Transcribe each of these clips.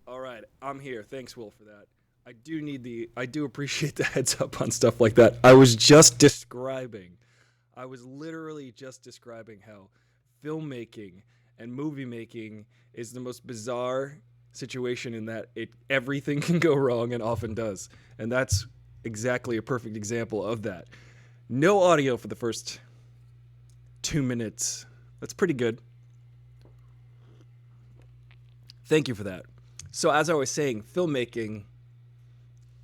All right, I'm here. Thanks, Will, for that. I do appreciate the heads up on stuff like that. I was literally just describing how filmmaking and movie making is the most bizarre situation in that everything can go wrong and often does. And that's exactly a perfect example of that. No audio for the first 2 minutes. That's pretty good. Thank you for that. So, as I was saying, filmmaking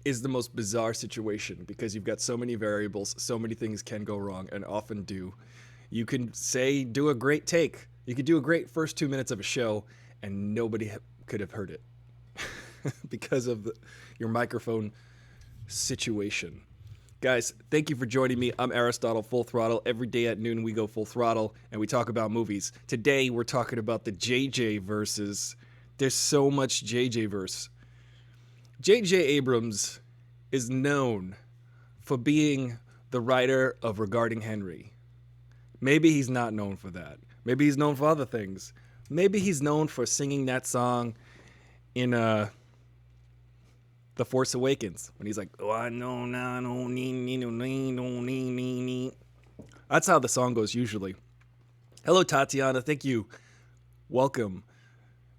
is the most bizarre situation because you've got so many variables, so many things can go wrong and often do. You can say, do a great take. You could do a great first 2 minutes of a show and nobody could have heard it because of your microphone situation. Guys, thank you for joining me. I'm Aristotle, Full Throttle. Every day at noon, we go full throttle and we talk about movies. Today, we're talking about the JJ verses. There's so much JJ verse. J.J. Abrams is known for being the writer of Regarding Henry. Maybe he's not known for that. Maybe he's known for other things. Maybe he's known for singing that song in The Force Awakens when he's like, "Oh, I know now, no, nee." That's how the song goes usually. Hello, Tatiana. Thank you. Welcome.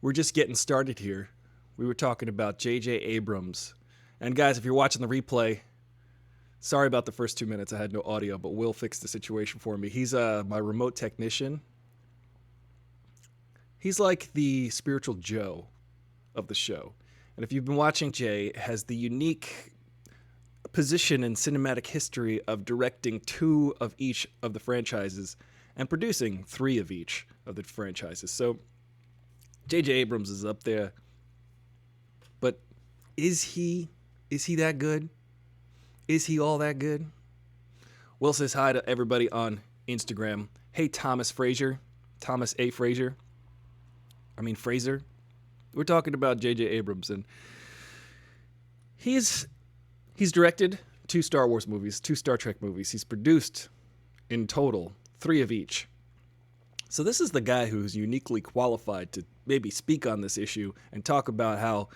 We're just getting started here. We were talking about J.J. Abrams. And guys, if you're watching the replay, sorry about the first 2 minutes. I had no audio, but Will fixed the situation for me. He's my remote technician. He's like the spiritual Joe of the show. And if you've been watching, Jay has the unique position in cinematic history of directing 2 of each of the franchises and producing 3 of each of the franchises. So J.J. Abrams is up there. But is he that good? Is he all that good? Will says hi to everybody on Instagram. Hey, Thomas Fraser. Thomas A. Fraser. Fraser. We're talking about J.J. Abrams, and he's directed 2 Star Wars movies, 2 Star Trek movies. He's produced, in total, 3 of each. So this is the guy who's uniquely qualified to maybe speak on this issue and talk about how,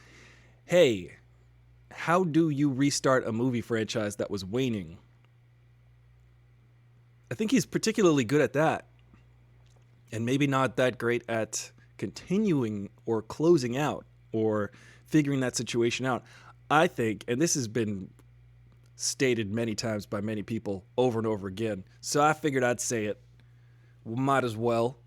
hey, how do you restart a movie franchise that was waning? I think he's particularly good at that, and maybe not that great at continuing or closing out or figuring that situation out. I think, and this has been stated many times by many people over and over again, so I figured I'd say it. Might as well.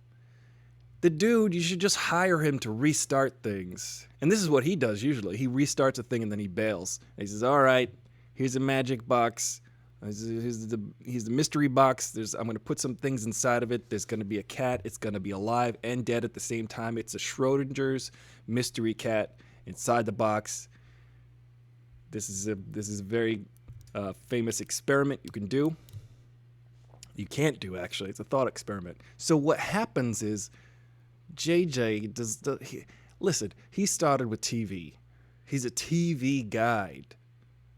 The dude, you should just hire him to restart things. And this is what he does usually. He restarts a thing and then he bails. And he says, all right, here's a magic box. Here's the mystery box. I'm going to put some things inside of it. There's going to be a cat. It's going to be alive and dead at the same time. It's a Schrodinger's mystery cat inside the box. This is a very famous experiment you can do. You can't do, actually. It's a thought experiment. So what happens is JJ listen, he started with TV. He's a TV guide.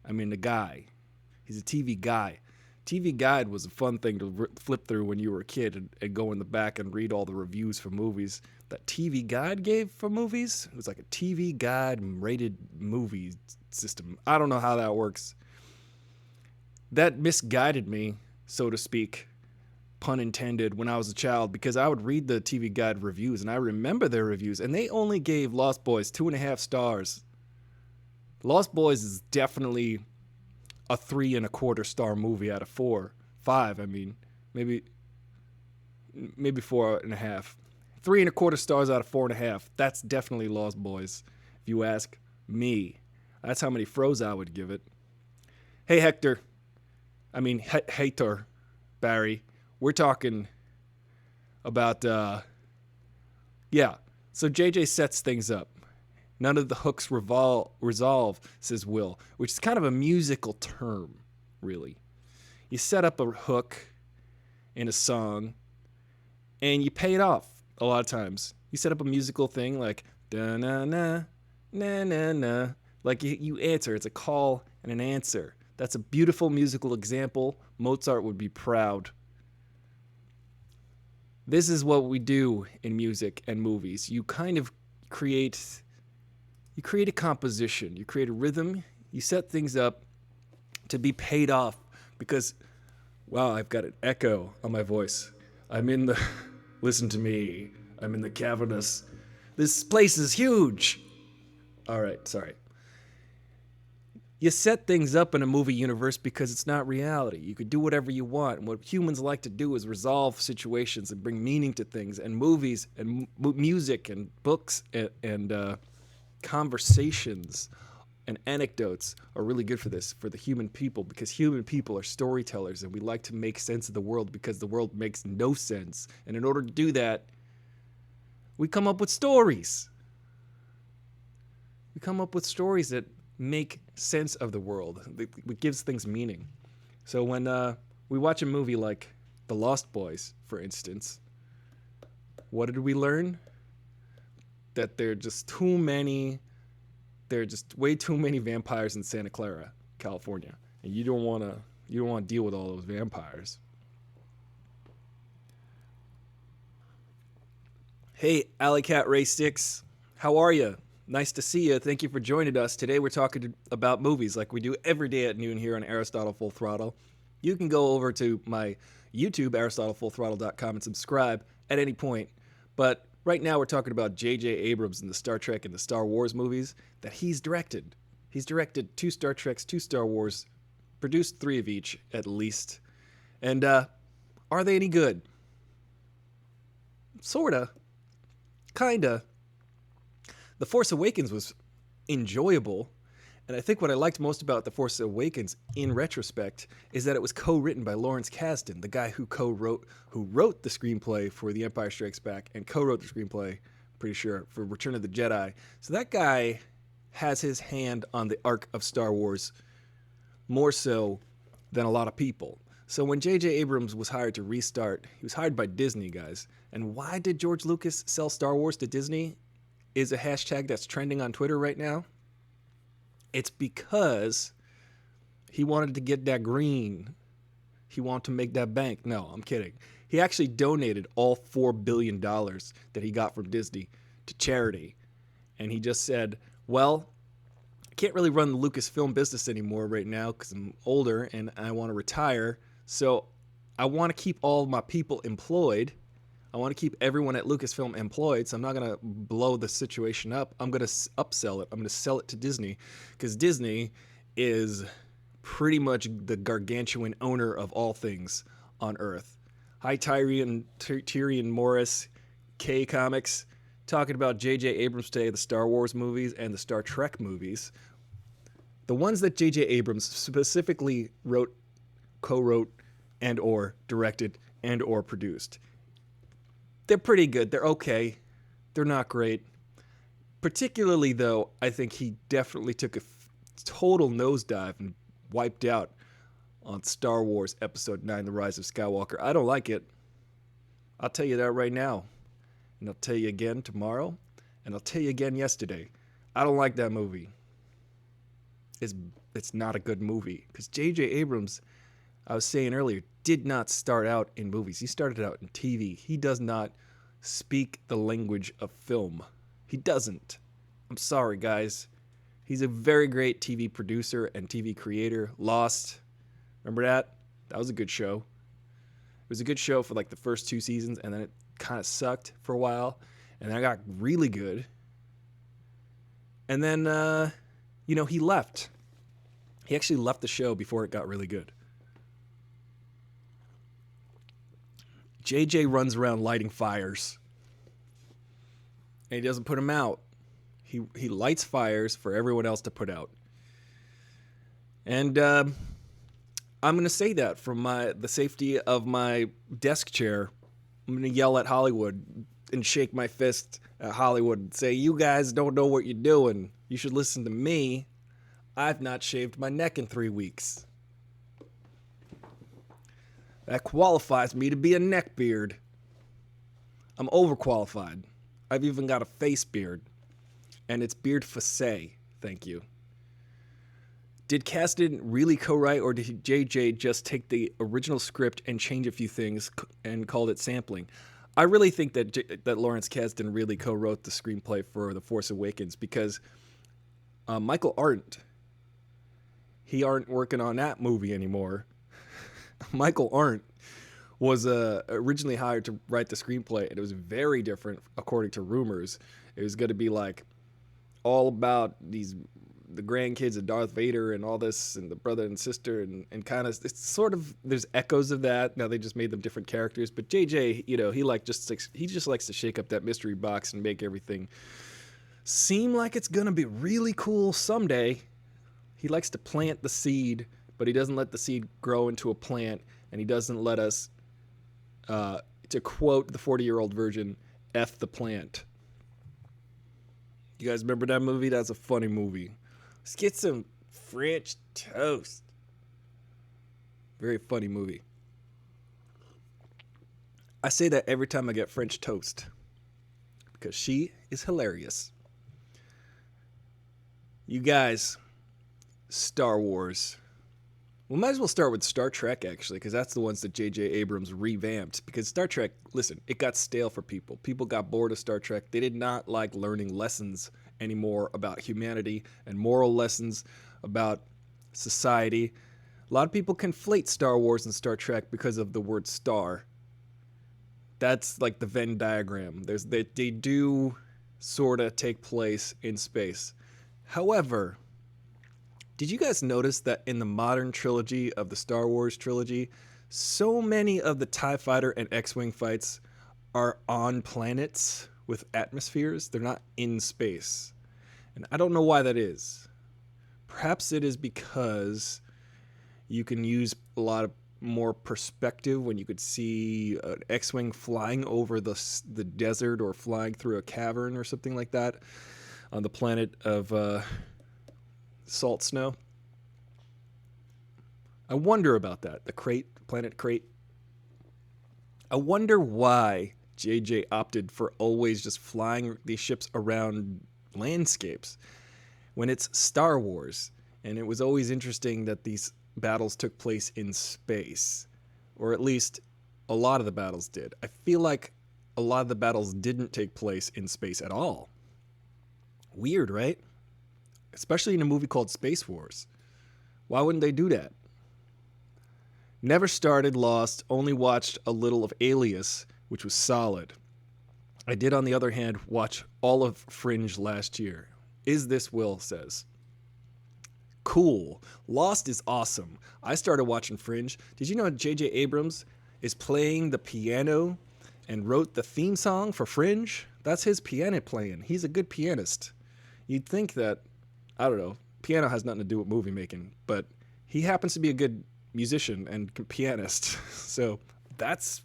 He's a TV guy. TV Guide was a fun thing to flip through when you were a kid and go in the back and read all the reviews for movies that TV Guide gave for movies. It was like a TV Guide rated movie system. I don't know how that works. That misguided me, so to speak, pun intended, when I was a child, because I would read the TV Guide reviews, and I remember their reviews, and they only gave Lost Boys 2.5 stars. Lost Boys is definitely a 3.25 star movie out of 5. Maybe 4.5. 3.25 stars out of 4.5. That's definitely Lost Boys, if you ask me. That's how many froze I would give it. Hey, Hater, Barry. We're talking about, So JJ sets things up. None of the hooks resolve, says Will, which is kind of a musical term, really. You set up a hook in a song, and you pay it off a lot of times. You set up a musical thing like, da-na-na, na-na-na. Like you answer. It's a call and an answer. That's a beautiful musical example. Mozart would be proud. This is what we do in music and movies. You kind of create You create a composition, you create a rhythm, you set things up to be paid off because, wow, I've got an echo on my voice. I'm in the, listen to me, I'm in the cavernous. This place is huge. All right, sorry. You set things up in a movie universe because it's not reality. You could do whatever you want. And what humans like to do is resolve situations and bring meaning to things. And movies and music and books and conversations and anecdotes are really good for this, for the human people, because human people are storytellers and we like to make sense of the world because the world makes no sense. And in order to do that, we come up with stories. We come up with stories that make sense of the world. It gives things meaning. So when we watch a movie like The Lost Boys, for instance, what did we learn? That there are just way too many vampires in Santa Clara, California, and you don't want to deal with all those vampires. Hey, Alley Cat Ray Sticks, how are you? Nice to see you. Thank you for joining us. Today we're talking about movies like we do every day at noon here on Aristotle Full Throttle. You can go over to my YouTube, AristotleFullThrottle.com, and subscribe at any point. But right now we're talking about J.J. Abrams and the Star Trek and the Star Wars movies that he's directed. He's directed 2 Star Treks, 2 Star Wars, produced 3 of each at least. And are they any good? Sorta. Kinda. The Force Awakens was enjoyable, and I think what I liked most about The Force Awakens, in retrospect, is that it was co-written by Lawrence Kasdan, the guy who wrote the screenplay for The Empire Strikes Back and co-wrote the screenplay, pretty sure, for Return of the Jedi. So that guy has his hand on the arc of Star Wars more so than a lot of people. So when J.J. Abrams was hired to restart, he was hired by Disney, guys. And why did George Lucas sell Star Wars to Disney? Is a hashtag that's trending on Twitter right now. It's because he wanted to get that green. He wanted to make that bank. No, I'm kidding. He actually donated all $4 billion that he got from Disney to charity. And he just said, well, I can't really run the Lucasfilm business anymore right now because I'm older and I want to retire. So I want to keep all of my people employed. I want to keep everyone at Lucasfilm employed, so I'm not going to blow the situation up. I'm going to upsell it. I'm going to sell it to Disney, because Disney is pretty much the gargantuan owner of all things on Earth. Hi, Tyrion Morris, K Comics, talking about J.J. Abrams today, the Star Wars movies and the Star Trek movies. The ones that J.J. Abrams specifically wrote, co-wrote, and or directed, and or produced. They're pretty good. They're okay. They're not great. Particularly, though, I think he definitely took a total nosedive and wiped out on Star Wars Episode 9, The Rise of Skywalker. I don't like it. I'll tell you that right now. And I'll tell you again tomorrow. And I'll tell you again yesterday. I don't like that movie. It's not a good movie. Because J.J. Abrams, I was saying earlier, did not start out in movies. He started out in TV. He does not speak the language of film. He doesn't. I'm sorry, guys. He's a very great TV producer and TV creator. Lost. Remember that? That was a good show. It was a good show for like the first 2 seasons, and then it kind of sucked for a while, and then it got really good. And then, he left. He actually left the show before it got really good. JJ runs around lighting fires. And he doesn't put them out. He lights fires for everyone else to put out. And I'm going to say that from the safety of my desk chair. I'm going to yell at Hollywood and shake my fist at Hollywood and say, you guys don't know what you're doing. You should listen to me. I've not shaved my neck in 3 weeks. That qualifies me to be a neckbeard. I'm overqualified. I've even got a face beard. And it's beard facé. Thank you. Did Kasdan really co-write, or did JJ just take the original script and change a few things and called it sampling? I really think that Lawrence Kasdan really co-wrote the screenplay for The Force Awakens, because Michael Arndt. He aren't working on that movie anymore. Michael Arndt was originally hired to write the screenplay, and it was very different according to rumors. It was going to be like all about the grandkids of Darth Vader and all this, and the brother and sister, and kind of, it's sort of, there's echoes of that. Now they just made them different characters, but JJ, he just likes to shake up that mystery box and make everything seem like it's going to be really cool someday. He likes to plant the seed, but he doesn't let the seed grow into a plant, and he doesn't let us, to quote the 40-year-old version, F the plant. You guys remember that movie? That's a funny movie. Let's get some French toast. Very funny movie. I say that every time I get French toast, because she is hilarious. You guys, Star Wars. We might as well start with Star Trek, actually, because that's the ones that J.J. Abrams revamped. Because Star Trek, listen, it got stale for people. People got bored of Star Trek. They did not like learning lessons anymore about humanity and moral lessons about society. A lot of people conflate Star Wars and Star Trek because of the word star. That's like the Venn diagram. They do sort of take place in space. However, did you guys notice that in the modern trilogy of the Star Wars trilogy, so many of the TIE Fighter and X-Wing fights are on planets with atmospheres? They're not in space. And I don't know why that is. Perhaps it is because you can use a lot of more perspective when you could see an X-Wing flying over the desert or flying through a cavern or something like that on the planet of salt snow. I wonder about that. The planet Crate. I wonder why JJ opted for always just flying these ships around landscapes when it's Star Wars. And it was always interesting that these battles took place in space, or at least a lot of the battles did. I feel like a lot of the battles didn't take place in space at all. Weird, right? Especially in a movie called Space Wars. Why wouldn't they do that? Never started Lost, only watched a little of Alias, which was solid. I did, on the other hand, watch all of Fringe last year. Is this Will says. Cool. Lost is awesome. I started watching Fringe. Did you know J.J. Abrams is playing the piano and wrote the theme song for Fringe? That's his piano playing. He's a good pianist. You'd think that, I don't know, piano has nothing to do with movie making, but he happens to be a good musician and pianist. So that's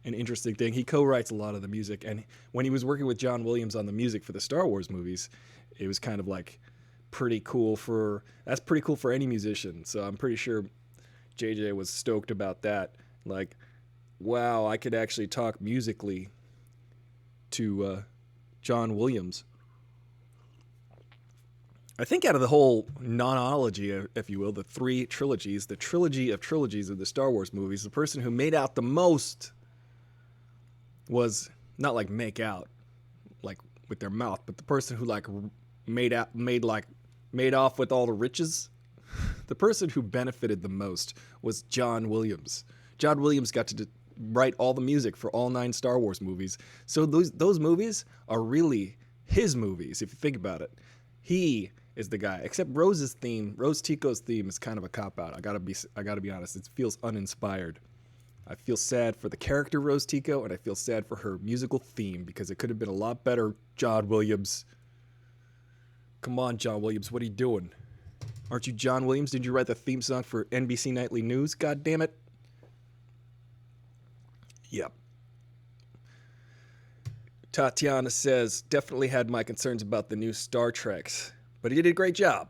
an interesting thing. He co-writes a lot of the music, and when he was working with John Williams on the music for the Star Wars movies, it was kind of like pretty cool for any musician. So I'm pretty sure JJ was stoked about that. Like, wow, I could actually talk musically to John Williams. I think out of the whole nonology, if you will, the three trilogies, the trilogy of trilogies of the Star Wars movies, the person who made out the most was not like make out, like with their mouth, but the person who like made off with all the riches. The person who benefited the most was John Williams. John Williams got to write all the music for all 9 Star Wars movies. So those movies are really his movies, if you think about it. He is the guy. Except Rose Tico's theme is kind of a cop-out. I gotta be honest. It feels uninspired. I feel sad for the character Rose Tico, and I feel sad for her musical theme, because it could have been a lot better, John Williams. Come on, John Williams, what are you doing? Aren't you John Williams? Did you write the theme song for NBC Nightly News? God damn it. Yep. Tatiana says, definitely had my concerns about the new Star Treks, but he did a great job.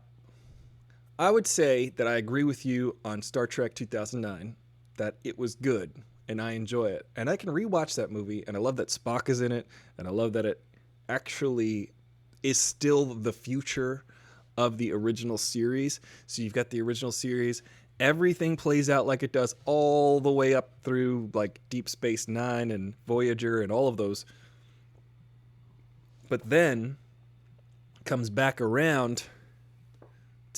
I would say that I agree with you on Star Trek 2009, that it was good, and I enjoy it. And I can rewatch that movie, and I love that Spock is in it, and I love that it actually is still the future of the original series. So you've got the original series. Everything plays out like it does all the way up through like Deep Space Nine and Voyager and all of those. But then comes back around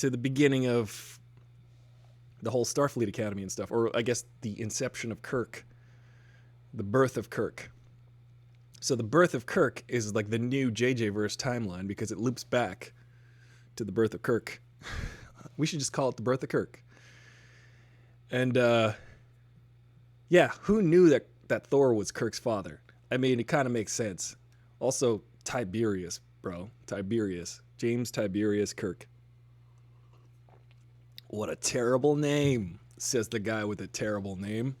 to the beginning of the whole Starfleet Academy and stuff, or I guess the inception of Kirk, the birth of Kirk. So the birth of Kirk is like the new JJ verse timeline because it loops back to the birth of Kirk. We should just call it the birth of Kirk. And yeah, who knew that Thor was Kirk's father? I mean, it kind of makes sense. Also, Tiberius, bro. Tiberius. James Tiberius Kirk. What a terrible name, says the guy with a terrible name.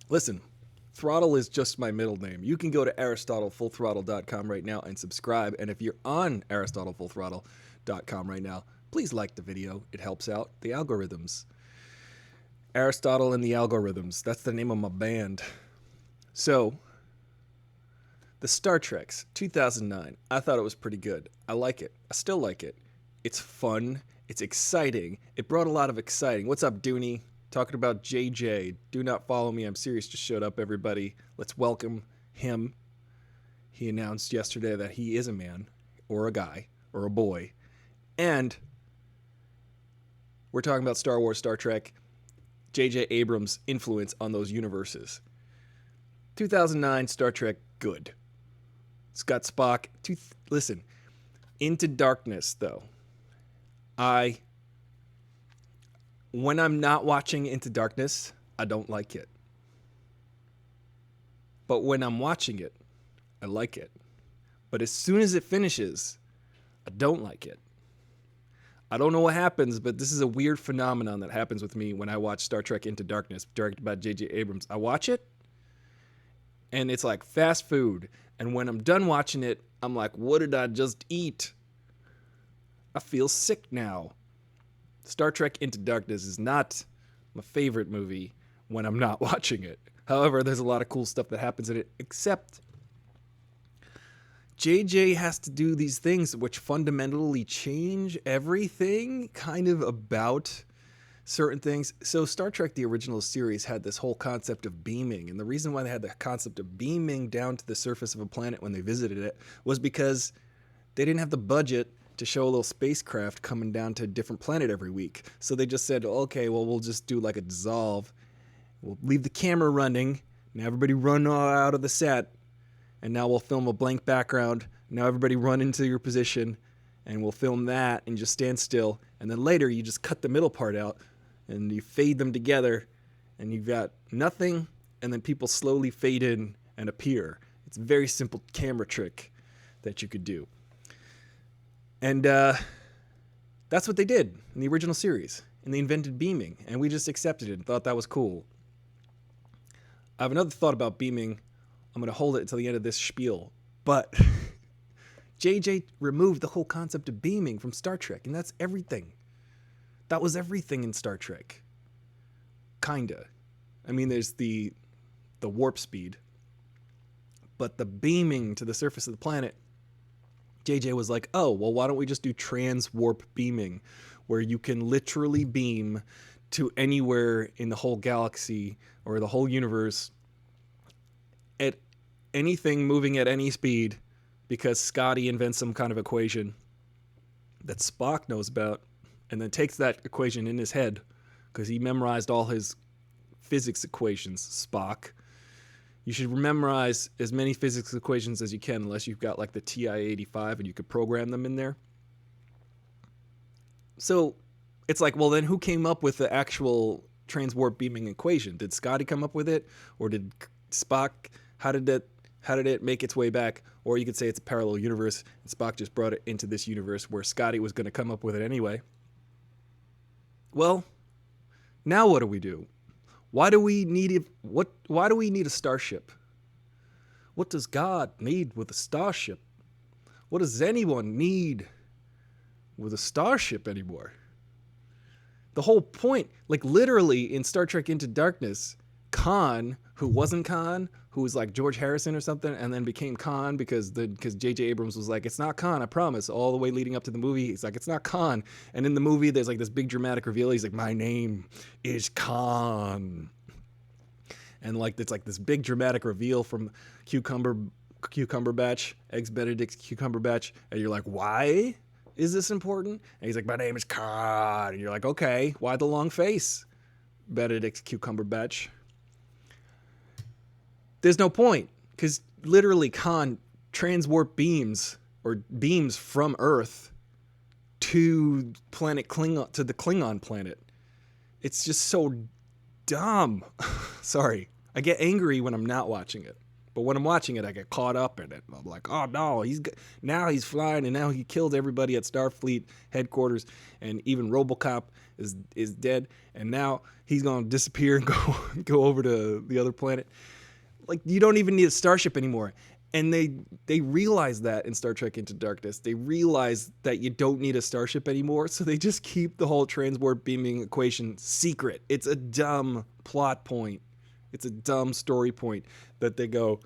Listen, Throttle is just my middle name. You can go to AristotleFullThrottle.com right now and subscribe. And if you're on AristotleFullThrottle.com right now, please like the video. It helps out the algorithms. Aristotle and the Algorithms. That's the name of my band. So, the Star Treks, 2009. I thought it was pretty good. I like it. I still like it. It's fun. It's exciting. It brought a lot of exciting. What's up, Dooney? Talking about JJ. Do not follow me. I'm serious. Just showed up, everybody. Let's welcome him. He announced yesterday that he is a man, or a guy, or a boy. And we're talking about Star Wars, Star Trek, J.J. Abrams' influence on those universes. 2009, Star Trek, good. It's got Spock. Listen, Into Darkness, though. When I'm not watching Into Darkness, I don't like it. But when I'm watching it, I like it. But as soon as it finishes, I don't like it. I don't know what happens, but this is a weird phenomenon that happens with me when I watch Star Trek Into Darkness, directed by J.J. Abrams. I watch it, and it's like fast food. And when I'm done watching it, I'm like, what did I just eat? I feel sick now. Star Trek Into Darkness is not my favorite movie when I'm not watching it. However, there's a lot of cool stuff that happens in it, except JJ has to do these things which fundamentally change everything kind of about certain things. So Star Trek, the original series, had this whole concept of beaming. And the reason why they had the concept of beaming down to the surface of a planet when they visited it was because they didn't have the budget to show a little spacecraft coming down to a different planet every week. So they just said, okay, well, we'll just do like a dissolve. We'll leave the camera running. Now everybody run out of the set. And now we'll film a blank background. Now everybody run into your position. And we'll film that and just stand still. And then later you just cut the middle part out. And you fade them together. And you've got nothing. And then people slowly fade in and appear. It's a very simple camera trick that you could do. And that's what they did in the original series. And they invented beaming. And we just accepted it and thought that was cool. I have another thought about beaming. I'm going to hold it until the end of this spiel. But JJ removed the whole concept of beaming from Star Trek. And that's everything. That was everything in Star Trek. Kinda. I mean, there's the warp speed. But the beaming to the surface of the planet, JJ was like, oh, well, why don't we just do trans-warp beaming, where you can literally beam to anywhere in the whole galaxy or the whole universe at anything moving at any speed, because Scotty invents some kind of equation that Spock knows about and then takes that equation in his head because he memorized all his physics equations, Spock. You should memorize as many physics equations as you can, unless you've got like the TI-85 and you could program them in there. So it's like, well, then who came up with the actual transwarp beaming equation? Did Scotty come up with it, or did Spock? How did it make its way back? Or you could say it's a parallel universe, and Spock just brought it into this universe where Scotty was going to come up with it anyway. Well, now what do we do? Why do we need a starship? What does God need with a starship? What does anyone need with a starship anymore? The whole point, like literally in Star Trek Into Darkness, Khan, who wasn't Khan, who was like George Harrison or something, and then became Khan because J.J. Abrams was like, it's not Khan, I promise. All the way leading up to the movie, he's like, it's not Khan. And in the movie, there's like this big dramatic reveal. He's like, my name is Khan. And like it's like this big dramatic reveal from Cucumber Batch, Eggs Benedict Cucumber Batch, and you're like, why Is this important? And he's like, my name is Khan. And you're like, okay, why the long face? Benedict Cumberbatch. There's no point, because literally Khan transwarp beams or beams from Earth to planet Klingon, to the Klingon planet. It's just so dumb. Sorry. I get angry when I'm not watching it. But when I'm watching it, I get caught up in it. I'm like, oh no, now he's flying, and now he killed everybody at Starfleet headquarters, and even RoboCop is dead, and now he's gonna disappear and go over to the other planet. Like, you don't even need a starship anymore. And they realize that in Star Trek Into Darkness. They realize that you don't need a starship anymore, so they just keep the whole transport beaming equation secret. It's a dumb plot point. It's a dumb story point that they go,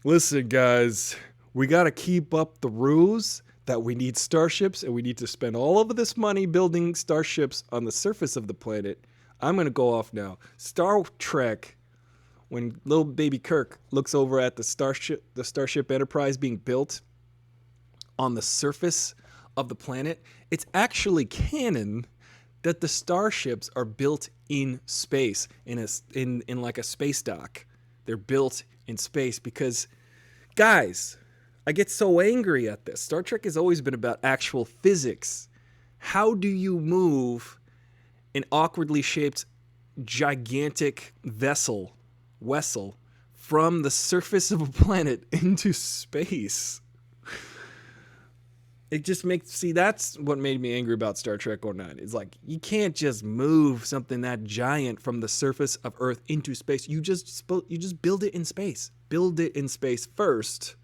listen, guys, we got to keep up the ruse that we need starships, and we need to spend all of this money building starships on the surface of the planet. I'm going to go off now. Star Trek, when little baby Kirk looks over at the Starship Enterprise being built on the surface of the planet, it's actually canon that the starships are built in space, in like a space dock. They're built in space because, guys, I get so angry at this. Star Trek has always been about actual physics. How do you move an awkwardly shaped, gigantic vessel from the surface of a planet into space? It just that's what made me angry about Star Trek 09. It's like, you can't just move something that giant from the surface of Earth into space. You just build it in space. Build it in space first,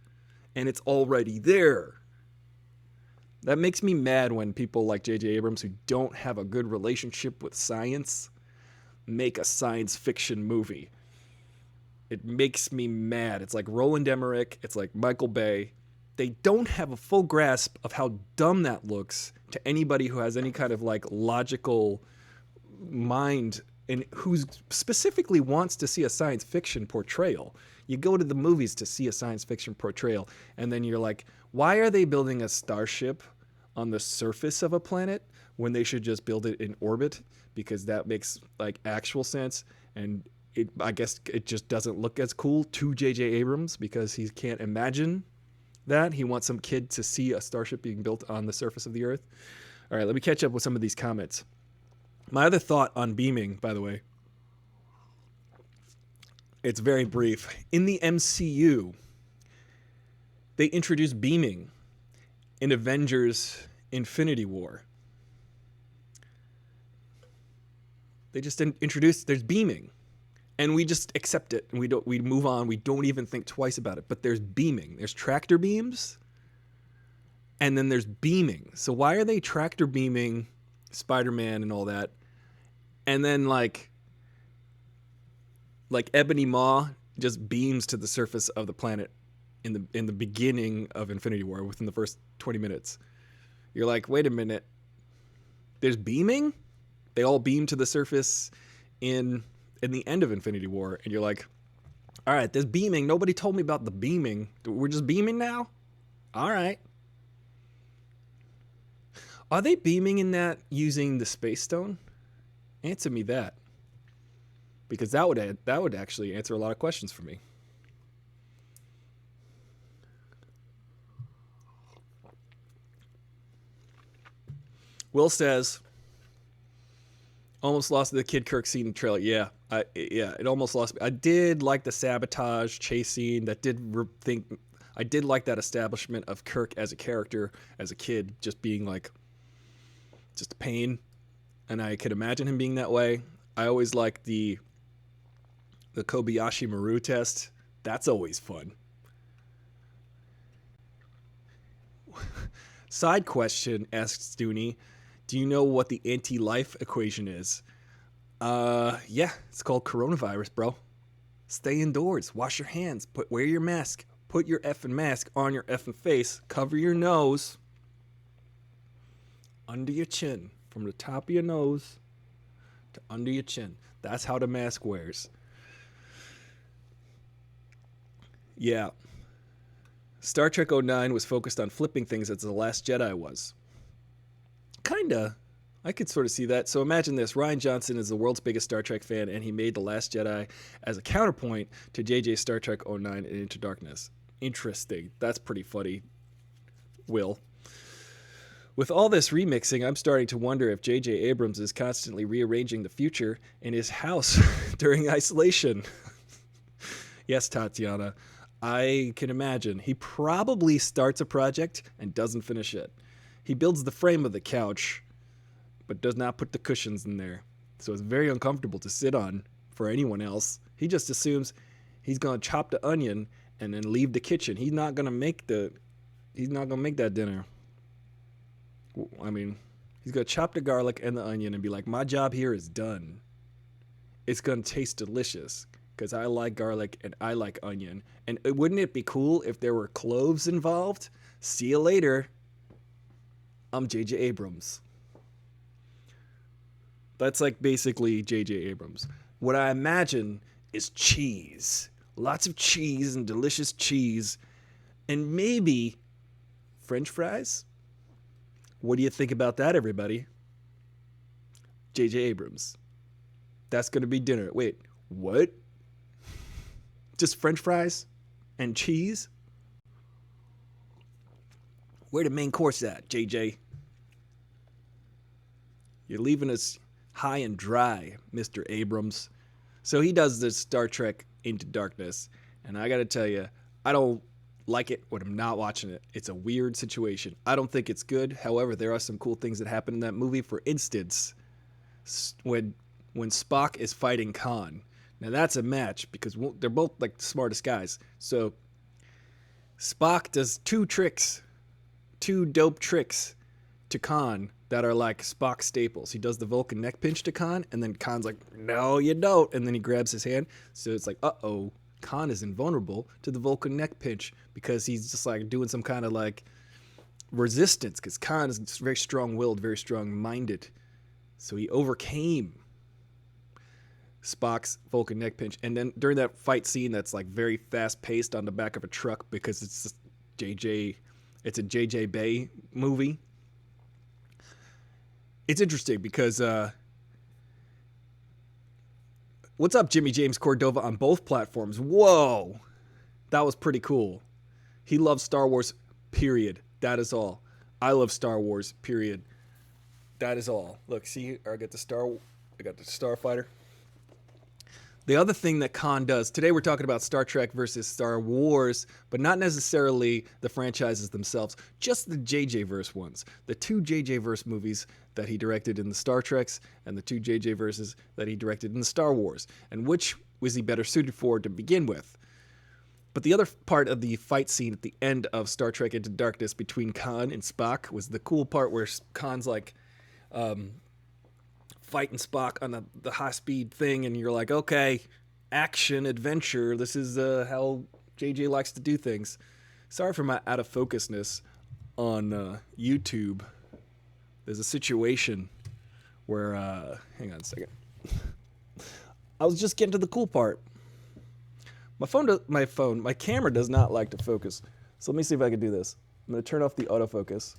and it's already there. That makes me mad when people like J.J. Abrams, who don't have a good relationship with science, make a science fiction movie. It makes me mad. It's like Roland Emmerich. It's like Michael Bay. They don't have a full grasp of how dumb that looks to anybody who has any kind of like logical mind and who specifically wants to see a science fiction portrayal. You go to the movies to see a science fiction portrayal, and then you're like, why are they building a starship on the surface of a planet when they should just build it in orbit? Because that makes like actual sense. And I guess it just doesn't look as cool to J.J. Abrams because he can't imagine that. He wants some kid to see a starship being built on the surface of the Earth. All right, let me catch up with some of these comments. My other thought on beaming, by the way, it's very brief. In the MCU, they introduced beaming in Avengers Infinity War. They just introduced, there's beaming. And we just accept it, and we move on. We don't even think twice about it. But there's beaming. There's tractor beams, and then there's beaming. So why are they tractor beaming Spider-Man and all that? And then like Ebony Maw just beams to the surface of the planet in the beginning of Infinity War within the first 20 minutes. You're like, wait a minute. There's beaming? They all beam to the surface in the end of Infinity War, and you're like, all right, there's beaming. Nobody told me about the beaming. We're just beaming now? All right. Are they beaming in that using the Space Stone? Answer me that. Because that would actually answer a lot of questions for me. Will says, almost lost the Kid Kirk scene in the trailer. Yeah, it almost lost me. I did like the sabotage chase scene. I did like that establishment of Kirk as a character, as a kid, just being like, just a pain. And I could imagine him being that way. I always like the Kobayashi Maru test. That's always fun. Side question, asks Dooney. Do you know what the anti-life equation is? Yeah, it's called coronavirus, bro. Stay indoors. Wash your hands. Wear your mask. Put your effing mask on your effing face. Cover your nose. Under your chin. From the top of your nose to under your chin. That's how the mask wears. Yeah. Star Trek 09 was focused on flipping things as The Last Jedi was. Kinda. I could sort of see that. So imagine this. Ryan Johnson is the world's biggest Star Trek fan, and he made The Last Jedi as a counterpoint to JJ's Star Trek '09 and Into Darkness. Interesting. That's pretty funny, Will. With all this remixing, I'm starting to wonder if J.J. Abrams is constantly rearranging the future in his house during isolation. Yes, Tatiana, I can imagine. He probably starts a project and doesn't finish it. He builds the frame of the couch, but does not put the cushions in there. So it's very uncomfortable to sit on for anyone else. He just assumes he's going to chop the onion and then leave the kitchen. He's not going to make that dinner. I mean, he's going to chop the garlic and the onion and be like, my job here is done. It's going to taste delicious because I like garlic and I like onion. And wouldn't it be cool if there were cloves involved? See you later. I'm J.J. Abrams. That's like basically J.J. Abrams. What I imagine is cheese. Lots of cheese and delicious cheese. And maybe French fries? What do you think about that, everybody? J.J. Abrams. That's going to be dinner. Wait, what? Just French fries and cheese? Where the main course at, JJ? You're leaving us high and dry, Mr. Abrams. So he does this Star Trek Into Darkness, and I gotta tell you, I don't like it when I'm not watching it. It's a weird situation. I don't think it's good. However, there are some cool things that happen in that movie. For instance, when Spock is fighting Khan. Now that's a match because they're both like the smartest guys. So Spock does two dope tricks to Khan that are like Spock staples. He does the Vulcan neck pinch to Khan, and then Khan's like, no, you don't. And then he grabs his hand. So it's like, uh-oh, Khan is invulnerable to the Vulcan neck pinch because he's just like doing some kind of like resistance because Khan is very strong-willed, very strong-minded. So he overcame Spock's Vulcan neck pinch. And then during that fight scene that's like very fast-paced on the back of a truck because it's just it's a J.J. Bay movie. It's interesting because what's up, Jimmy James Cordova on both platforms? Whoa, that was pretty cool. He loves Star Wars, period. That is all. I love Star Wars, period. That is all. Look, see, I got the Starfighter. The other thing that Khan does, today we're talking about Star Trek versus Star Wars, but not necessarily the franchises themselves, just the JJ-verse ones. The two JJ-verse movies that he directed in the Star Treks and the two JJ-verses that he directed in the Star Wars. And which was he better suited for to begin with? But the other part of the fight scene at the end of Star Trek Into Darkness between Khan and Spock was the cool part where Khan's like fighting Spock on the high-speed thing, and you're like, okay, action, adventure, this is how JJ likes to do things. Sorry for my out-of-focusness on YouTube. There's a situation where, hang on a second. I was just getting to the cool part. My camera does not like to focus. So let me see if I can do this. I'm going to turn off the autofocus.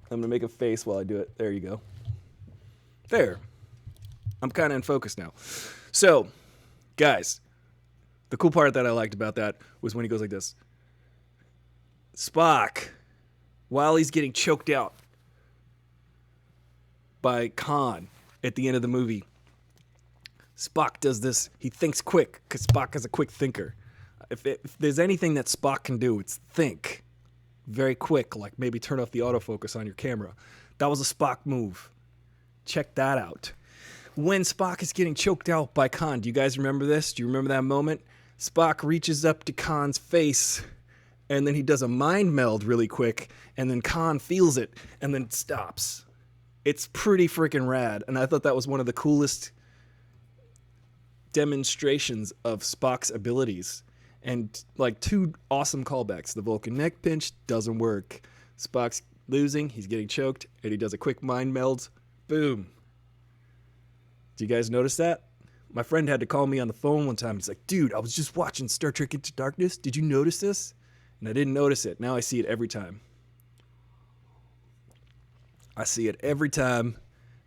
I'm going to make a face while I do it. There you go. There. I'm kind of in focus now. So, guys, the cool part that I liked about that was when he goes like this. Spock, while he's getting choked out by Khan at the end of the movie, Spock does this. He thinks quick because Spock is a quick thinker. If there's anything that Spock can do, it's think. Very quick, like maybe turn off the autofocus on your camera. That was a Spock move. Check that out. When Spock is getting choked out by Khan, do you guys remember this? Do you remember that moment? Spock reaches up to Khan's face, and then he does a mind meld really quick, and then Khan feels it, and then stops. It's pretty freaking rad, and I thought that was one of the coolest demonstrations of Spock's abilities. And like two awesome callbacks. The Vulcan neck pinch doesn't work. Spock's losing. He's getting choked. And he does a quick mind meld. Boom. Do you guys notice that? My friend had to call me on the phone one time. He's like, dude, I was just watching Star Trek Into Darkness. Did you notice this? And I didn't notice it. Now I see it every time. I see it every time,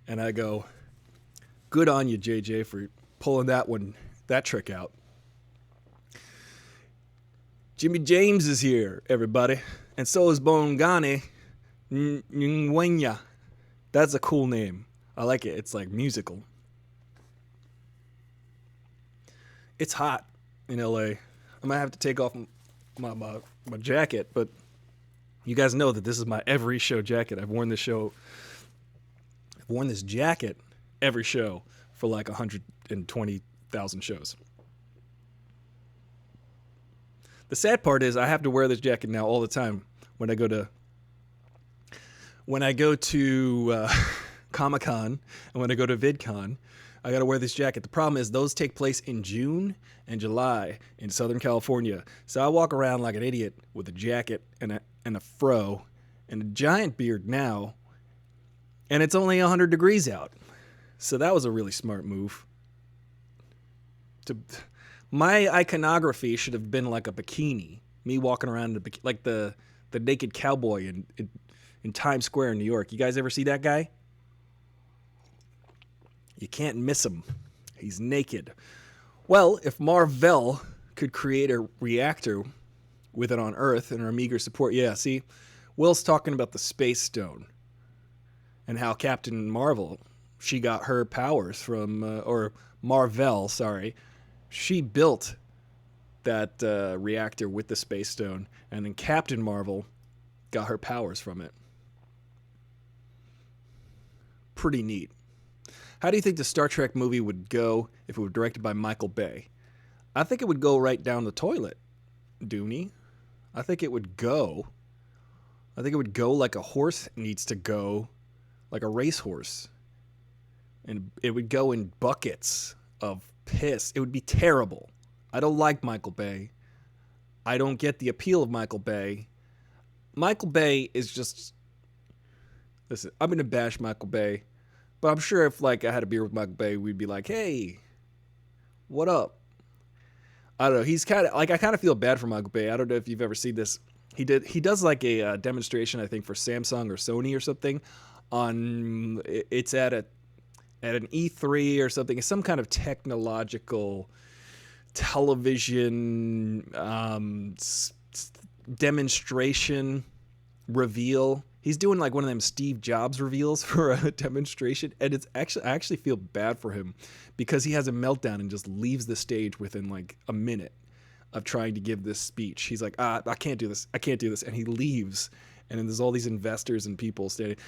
and I go, good on you, JJ, for pulling that trick out. Jimmy James is here, everybody. And so is Bongani Ngwenya. That's a cool name. I like it. It's like musical. It's hot in LA. I might have to take off my jacket, but you guys know that this is my every show jacket. I've worn this jacket every show for like 120,000 shows. The sad part is I have to wear this jacket now all the time when I go to Comic-Con and when I go to VidCon. I got to wear this jacket. The problem is those take place in June and July in Southern California. So I walk around like an idiot with a jacket and a fro and a giant beard now, and it's only 100 degrees out. So that was a really smart move. My iconography should have been like a bikini. Me walking around like the naked cowboy in Times Square in New York. You guys ever see that guy? You can't miss him. He's naked. Well, if Marvel could create a reactor with it on Earth and our meager support, yeah, see, Will's talking about the Space Stone and how Captain Marvel, she got her powers from, or Marvel, sorry, she built that reactor with the Space Stone, and then Captain Marvel got her powers from it. Pretty neat. How do you think the Star Trek movie would go if it were directed by Michael Bay? I think it would go right down the toilet, Dooney. I think it would go like a horse needs to go, like a racehorse. And it would go in buckets of piss. It would be terrible. I don't like Michael Bay. I don't get the appeal of Michael Bay. Michael Bay is just... Listen, I'm going to bash Michael Bay. But I'm sure if like I had a beer with Michael Bay, we'd be like, "Hey, what up?" I don't know. He's kind of like, I kind of feel bad for Michael Bay. I don't know if you've ever seen this. He does like a demonstration, I think, for Samsung or Sony or something. It's at an E3 or something. It's some kind of technological television demonstration reveal. He's doing like one of them Steve Jobs reveals for a demonstration, and I actually feel bad for him because he has a meltdown and just leaves the stage within like a minute of trying to give this speech. He's like, I can't do this, and he leaves, and then there's all these investors and people standing.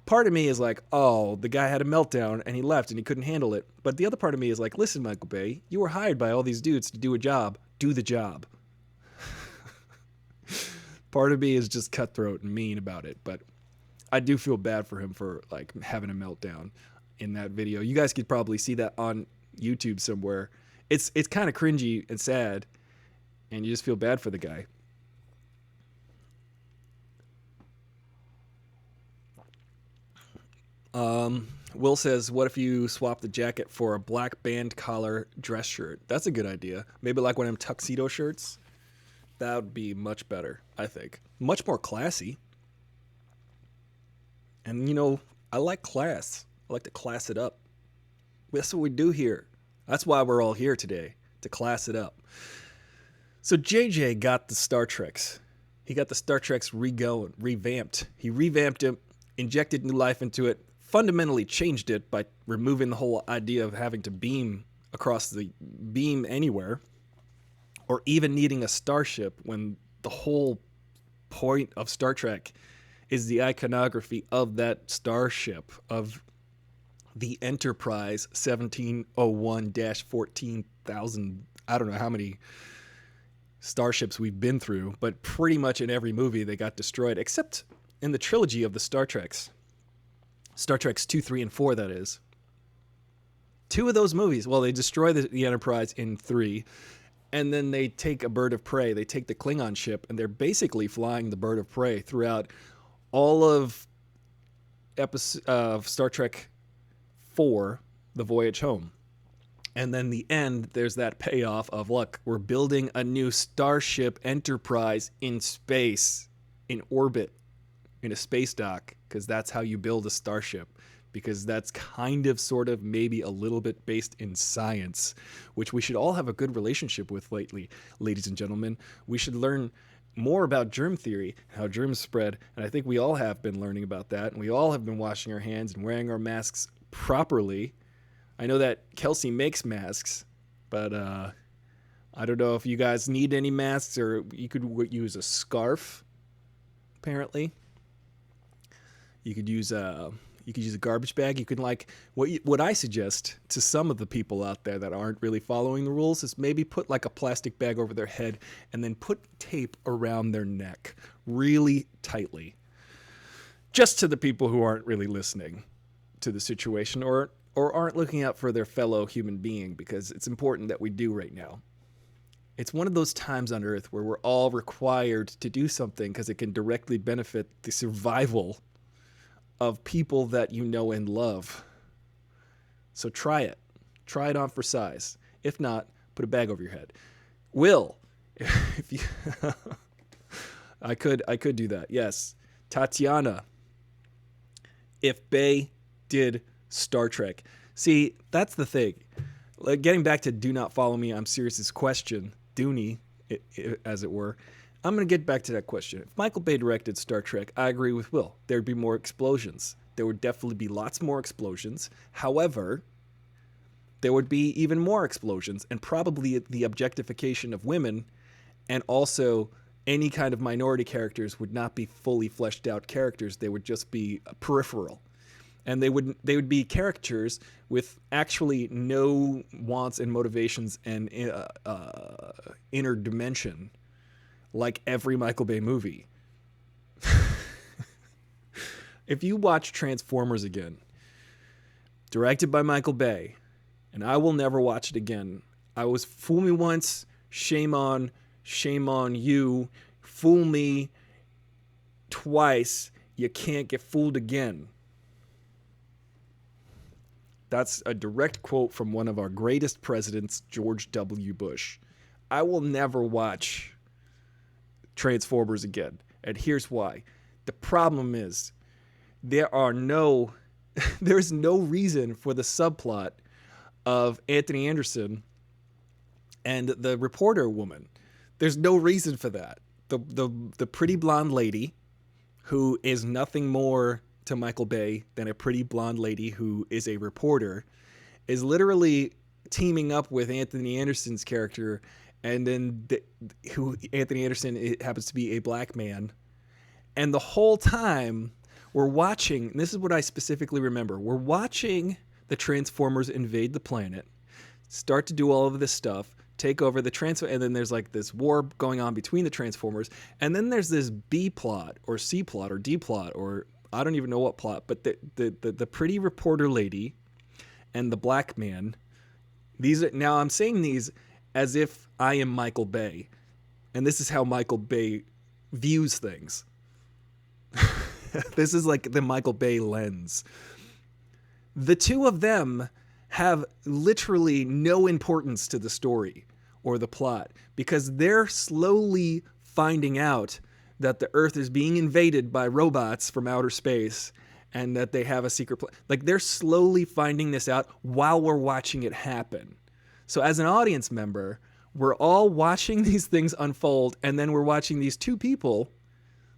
Part of me is like, oh, the guy had a meltdown and he left and he couldn't handle it. But the other part of me is like, listen, Michael Bay, you were hired by all these dudes to do a job. Do the job. Part of me is just cutthroat and mean about it, but I do feel bad for him for like having a meltdown in that video. You guys could probably see that on YouTube somewhere. It's kind of cringy and sad, and you just feel bad for the guy. Will says, what if you swap the jacket for a black band collar dress shirt? That's a good idea. Maybe like one of them tuxedo shirts. That would be much better, I think. Much more classy. And, you know, I like class. I like to class it up. That's what we do here. That's why we're all here today, to class it up. So JJ got the Star Treks. He got the Star Treks revamped. He revamped it, injected new life into it, fundamentally changed it by removing the whole idea of having to beam anywhere, or even needing a starship when the whole point of Star Trek is the iconography of that starship, of the Enterprise 1701-14,000. I don't know how many starships we've been through, but pretty much in every movie they got destroyed, except in the trilogy of the Star Treks. Star Treks 2, 3, and 4, that is. Two of those movies, well, they destroy the Enterprise in 3, and then they take a bird of prey. They take the Klingon ship, and they're basically flying the bird of prey throughout all of Star Trek 4, The Voyage Home. And then the end, there's that payoff of, look, we're building a new Starship Enterprise in space, in orbit. in a space dock, because that's how you build a starship, because that's kind of, sort of, maybe a little bit based in science, which we should all have a good relationship with lately, ladies and gentlemen. We should learn more about germ theory, how germs spread, and I think we all have been learning about that, and we all have been washing our hands and wearing our masks properly. I know that Kelsey makes masks, but I don't know if you guys need any masks, or you could use a scarf, apparently. You could use a garbage bag. You can, like, what I suggest to some of the people out there that aren't really following the rules is maybe put like a plastic bag over their head and then put tape around their neck really tightly. Just to the people who aren't really listening to the situation, or aren't looking out for their fellow human being, because it's important that we do right now. It's one of those times on Earth where we're all required to do something because it can directly benefit the survival of people that you know and love. So try it. Try it on for size. If not, put a bag over your head. Will, if you I could do that. Yes. Tatiana, if Bay did Star Trek. See, that's the thing. Like, getting back to Do Not Follow Me, I'm Serious's question, Dooney, as it were, I'm going to get back to that question. If Michael Bay directed Star Trek, I agree with Will. There'd be more explosions. There would definitely be lots more explosions. However, there would be even more explosions, and probably the objectification of women, and also any kind of minority characters would not be fully fleshed out characters. They would just be peripheral. And they would be characters with actually no wants and motivations and inner dimension, like every Michael Bay movie. If you watch Transformers again, directed by Michael Bay, and I will never watch it again. I was fool me once, shame on you. Fool me twice, you can't get fooled again. That's a direct quote from one of our greatest presidents, George W. Bush. I will never watch Transformers again. And here's why. The problem is there's no reason for the subplot of Anthony Anderson and the reporter woman. There's no reason for that. The pretty blonde lady, who is nothing more to Michael Bay than a pretty blonde lady who is a reporter, is literally teaming up with Anthony Anderson's character, and then who Anthony Anderson happens to be a black man. And the whole time we're watching, and this is what I specifically remember, we're watching the Transformers invade the planet, start to do all of this stuff, take over the and then there's like this war going on between the Transformers, and then there's this B plot or C plot or D plot, or I don't even know what plot, but the pretty reporter lady and the black man, now I'm saying these as if I am Michael Bay, and this is how Michael Bay views things. This is like the Michael Bay lens. The two of them have literally no importance to the story or the plot, because they're slowly finding out that the Earth is being invaded by robots from outer space, and that they have a secret like, they're slowly finding this out while we're watching it happen. So as an audience member, we're all watching these things unfold, and then we're watching these two people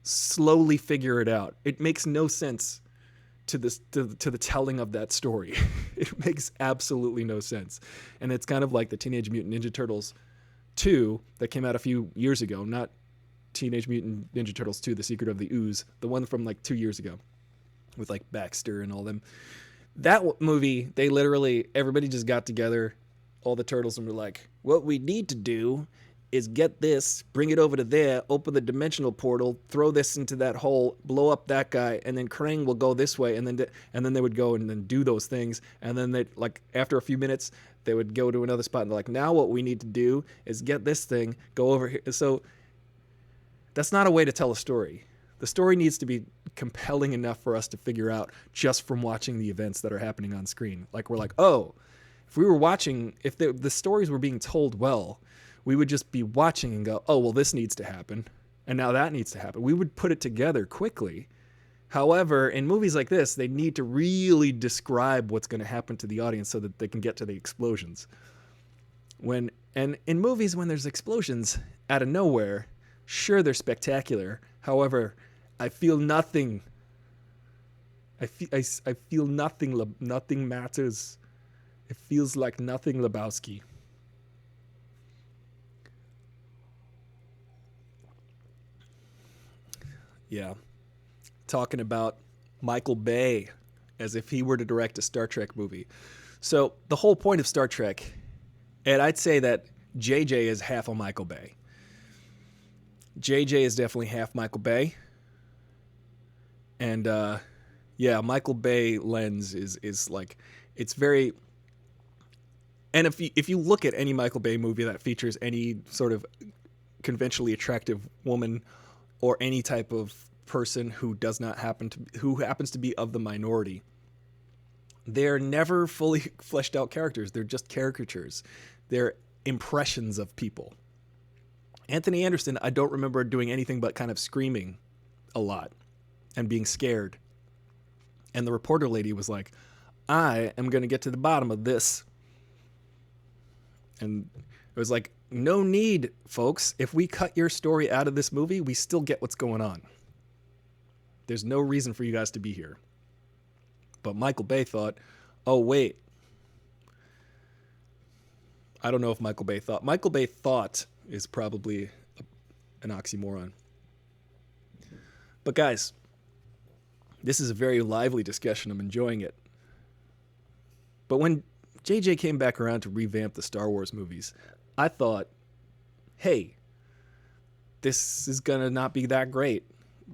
slowly figure it out. It makes no sense to the telling of that story. It makes absolutely no sense. And it's kind of like the Teenage Mutant Ninja Turtles 2 that came out a few years ago, not Teenage Mutant Ninja Turtles 2, The Secret of the Ooze, the one from like 2 years ago with like Baxter and all them. That movie, they literally, everybody just got together, all the turtles, and were like, what we need to do is get this, bring it over to there, open the dimensional portal, throw this into that hole, blow up that guy, and then Krang will go this way, and then they would go and then do those things, and then they, like, after a few minutes, they would go to another spot, and they're like, now what we need to do is get this thing, go over here. So that's not a way to tell a story. The story needs to be compelling enough for us to figure out just from watching the events that are happening on screen. Like, we're like, oh, if we were watching, if the stories were being told well, we would just be watching and go, oh, well, this needs to happen, and now that needs to happen. We would put it together quickly, However, in movies like this, they need to really describe what's going to happen to the audience so that they can get to the explosions. And in movies, when there's explosions out of nowhere, sure, they're spectacular. However, I feel nothing. I feel nothing. Nothing matters. It feels like nothing Lebowski. Yeah. Talking about Michael Bay as if he were to direct a Star Trek movie. So the whole point of Star Trek, and I'd say that JJ is half of Michael Bay. JJ is definitely half Michael Bay. And yeah, Michael Bay lens is like, it's very. And if you look at any Michael Bay movie that features any sort of conventionally attractive woman or any type of person who happens to be of the minority, they're never fully fleshed out characters. They're just caricatures. They're impressions of people. Anthony Anderson, I don't remember doing anything but kind of screaming a lot and being scared. And the reporter lady was like, I am going to get to the bottom of this. And it was like, no need, folks. If we cut your story out of this movie, we still get what's going on. There's no reason for you guys to be here. But Michael Bay thought, oh, wait. I don't know if Michael Bay thought. Michael Bay thought is probably an oxymoron. But guys, this is a very lively discussion. I'm enjoying it. But when JJ came back around to revamp the Star Wars movies, I thought, hey, this is going to not be that great,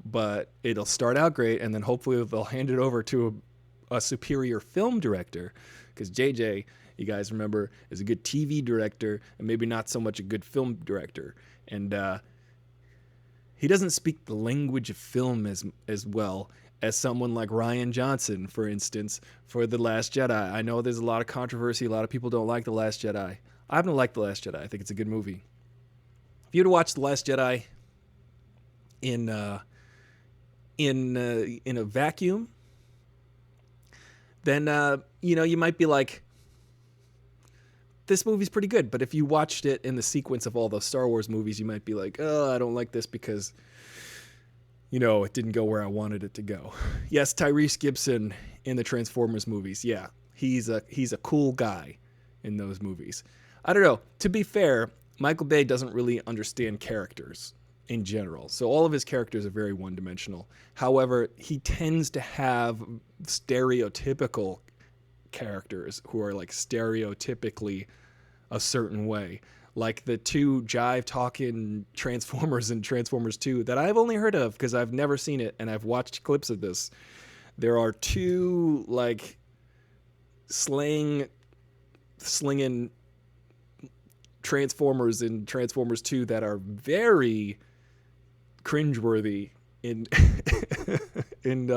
but it'll start out great, and then hopefully they'll hand it over to a superior film director, because JJ, you guys remember, is a good TV director and maybe not so much a good film director. And he doesn't speak the language of film as well as someone like Rian Johnson, for instance, for The Last Jedi. I know there's a lot of controversy. A lot of people don't like The Last Jedi. I happen to like The Last Jedi. I think it's a good movie. If you were to watch The Last Jedi in a vacuum, then you might be like, this movie's pretty good. But if you watched it in the sequence of all those Star Wars movies, you might be like, oh, I don't like this because it didn't go where I wanted it to go. Yes, Tyrese Gibson in the Transformers movies. Yeah, he's a cool guy in those movies. I don't know. To be fair, Michael Bay doesn't really understand characters in general. So all of his characters are very one-dimensional. However, he tends to have stereotypical characters who are like stereotypically a certain way. Like the two jive-talking Transformers in Transformers 2 that I've only heard of because I've never seen it and I've watched clips of this. There are two like slinging Transformers in Transformers 2 that are very cringeworthy in in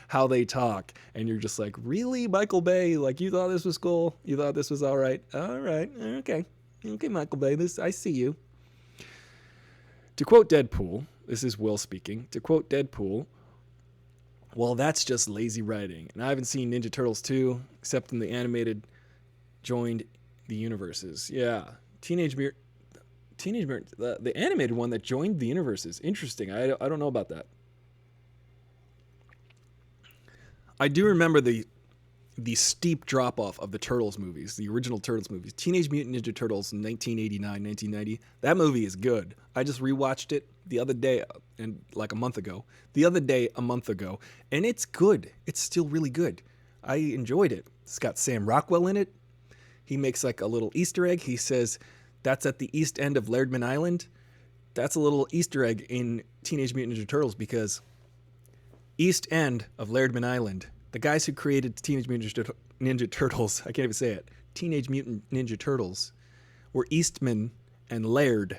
how they talk, and you're just like, really, Michael Bay? Like, you thought this was cool? You thought this was all right? All right, okay, Michael Bay, I see you. To quote Deadpool, this is Will speaking. To quote Deadpool, well, that's just lazy writing, and I haven't seen Ninja Turtles 2 except in the animated joined the universes. Yeah, Teenage Mutant, the animated one that joined the universes. Interesting. I don't know about that. I do remember the steep drop off of the Turtles movies, the original Turtles movies. Teenage Mutant Ninja Turtles in 1989, 1990. That movie is good. I just rewatched it the other day, and like a month ago. And it's good. It's still really good. I enjoyed it. It's got Sam Rockwell in it. He makes like a little Easter egg. He says, that's at the east end of Lairdman Island. That's a little Easter egg in Teenage Mutant Ninja Turtles because east end of Lairdman Island, the guys who created Teenage Mutant Ninja Turtles, I can't even say it, Teenage Mutant Ninja Turtles, were Eastman and Laird.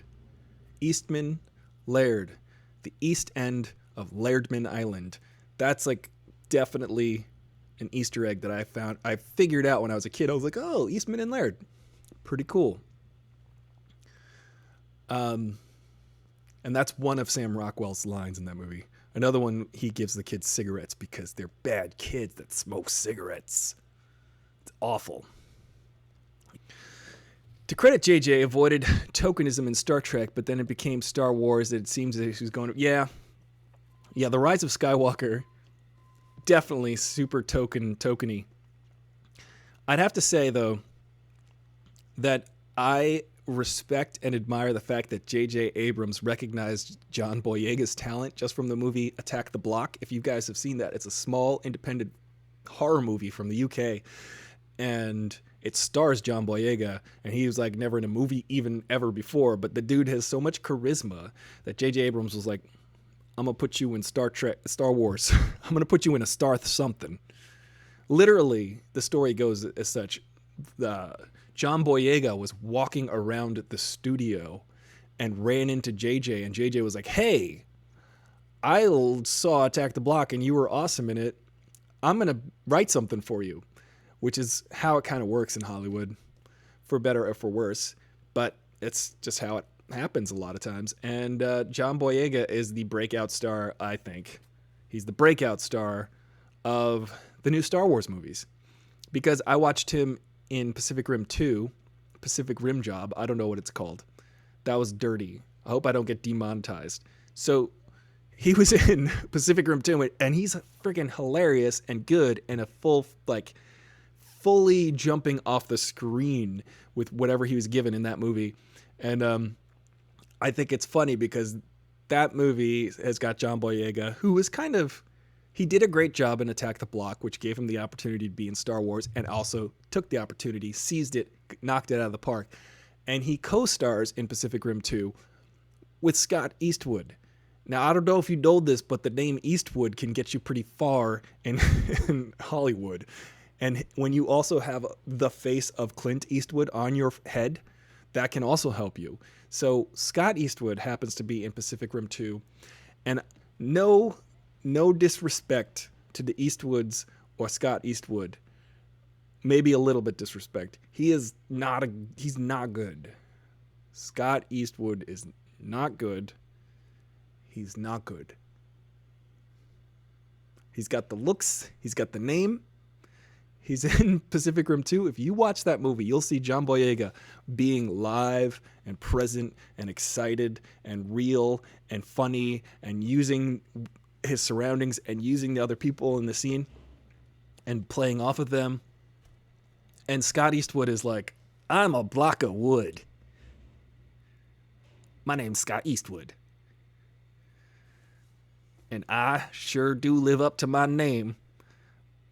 Eastman, Laird. The east end of Lairdman Island. That's like definitely an Easter egg that I figured out when I was a kid. I was like, oh, Eastman and Laird. Pretty cool. And that's one of Sam Rockwell's lines in that movie. Another one, he gives the kids cigarettes because they're bad kids that smoke cigarettes. It's awful. To credit JJ, avoided tokenism in Star Trek, but then it became Star Wars. It seems that he was going to... Yeah, The Rise of Skywalker, definitely super tokeny. I'd have to say, though, that I respect and admire the fact that J.J. Abrams recognized John Boyega's talent just from the movie Attack the Block. If you guys have seen that, it's a small independent horror movie from the UK, and it stars John Boyega, and he was like never in a movie even ever before, but the dude has so much charisma that J.J. Abrams was like, I'm going to put you in Star Wars. I'm going to put you in a Star something. Literally, the story goes as such. John Boyega was walking around the studio and ran into JJ, and JJ was like, hey, I saw Attack the Block and you were awesome in it. I'm going to write something for you, which is how it kind of works in Hollywood, for better or for worse. But it's just how it happens a lot of times. And John Boyega is the breakout star, I think. He's the breakout star of the new Star Wars movies. Because I watched him in Pacific Rim 2, Pacific Rim Job. I don't know what it's called. That was dirty. I hope I don't get demonetized. So he was in Pacific Rim 2, and he's freaking hilarious and good and a fully jumping off the screen with whatever he was given in that movie. And I think it's funny because that movie has got John Boyega, who was he did a great job in Attack the Block, which gave him the opportunity to be in Star Wars, and also took the opportunity, seized it, knocked it out of the park. And he co-stars in Pacific Rim 2 with Scott Eastwood. Now, I don't know if you know this, but the name Eastwood can get you pretty far in Hollywood. And when you also have the face of Clint Eastwood on your head, that can also help you. So Scott Eastwood happens to be in Pacific Rim 2. And no disrespect to the Eastwoods or Scott Eastwood. Maybe a little bit disrespect. He's not good. Scott Eastwood is not good. He's not good. He's got the looks. He's got the name. He's in Pacific Rim 2. If you watch that movie, you'll see John Boyega being live and present and excited and real and funny and using his surroundings and using the other people in the scene and playing off of them. And Scott Eastwood is like, I'm a block of wood. My name's Scott Eastwood. And I sure do live up to my name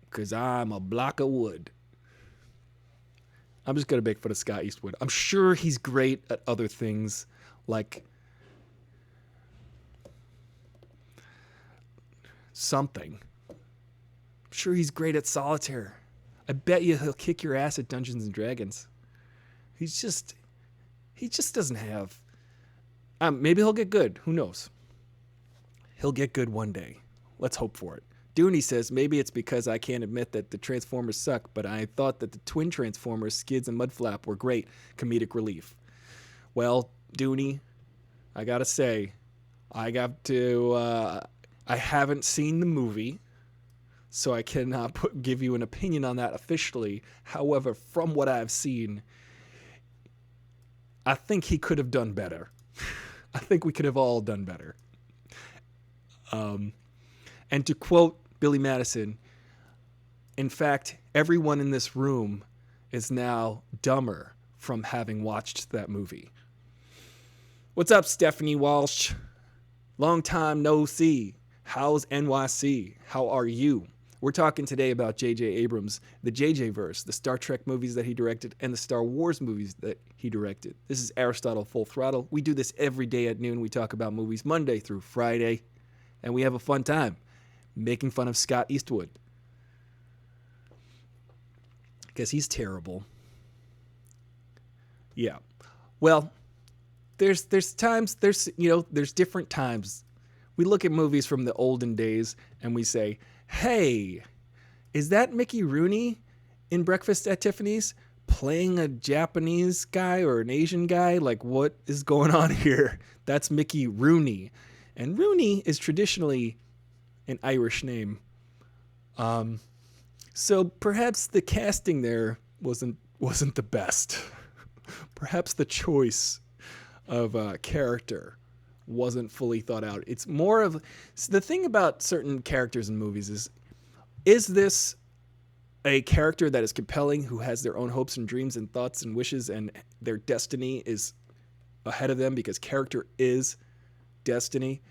because I'm a block of wood. I'm just going to make fun of Scott Eastwood. I'm sure he's great at other things like something. I'm sure he's great at solitaire. I bet you he'll kick your ass at Dungeons and Dragons. He just doesn't have... maybe he'll get good. Who knows? He'll get good one day. Let's hope for it. Dooney says, maybe it's because I can't admit that the Transformers suck, but I thought that the twin Transformers, Skids and Mudflap, were great comedic relief. Well, Dooney, I gotta say, I haven't seen the movie, so I cannot give you an opinion on that officially. However, from what I've seen, I think he could have done better. I think we could have all done better. And to quote Billy Madison, in fact, everyone in this room is now dumber from having watched that movie. What's up, Stephanie Walsh? Long time no see. How's NYC? How are you? We're talking today about J.J. Abrams, the JJ-verse, the Star Trek movies that he directed, and the Star Wars movies that he directed. This is Aristotle Full Throttle. We do this every day at noon. We talk about movies Monday through Friday, and we have a fun time making fun of Scott Eastwood because he's terrible. Yeah. Well, there's different times. We look at movies from the olden days and we say, hey, is that Mickey Rooney in Breakfast at Tiffany's playing a Japanese guy or an Asian guy? Like, what is going on here? That's Mickey Rooney. And Rooney is traditionally an Irish name. So perhaps the casting there wasn't the best. Perhaps the choice of character wasn't fully thought out. It's more of the thing about certain characters in movies is this a character that is compelling, who has their own hopes and dreams and thoughts and wishes, and their destiny is ahead of them because character is destiny?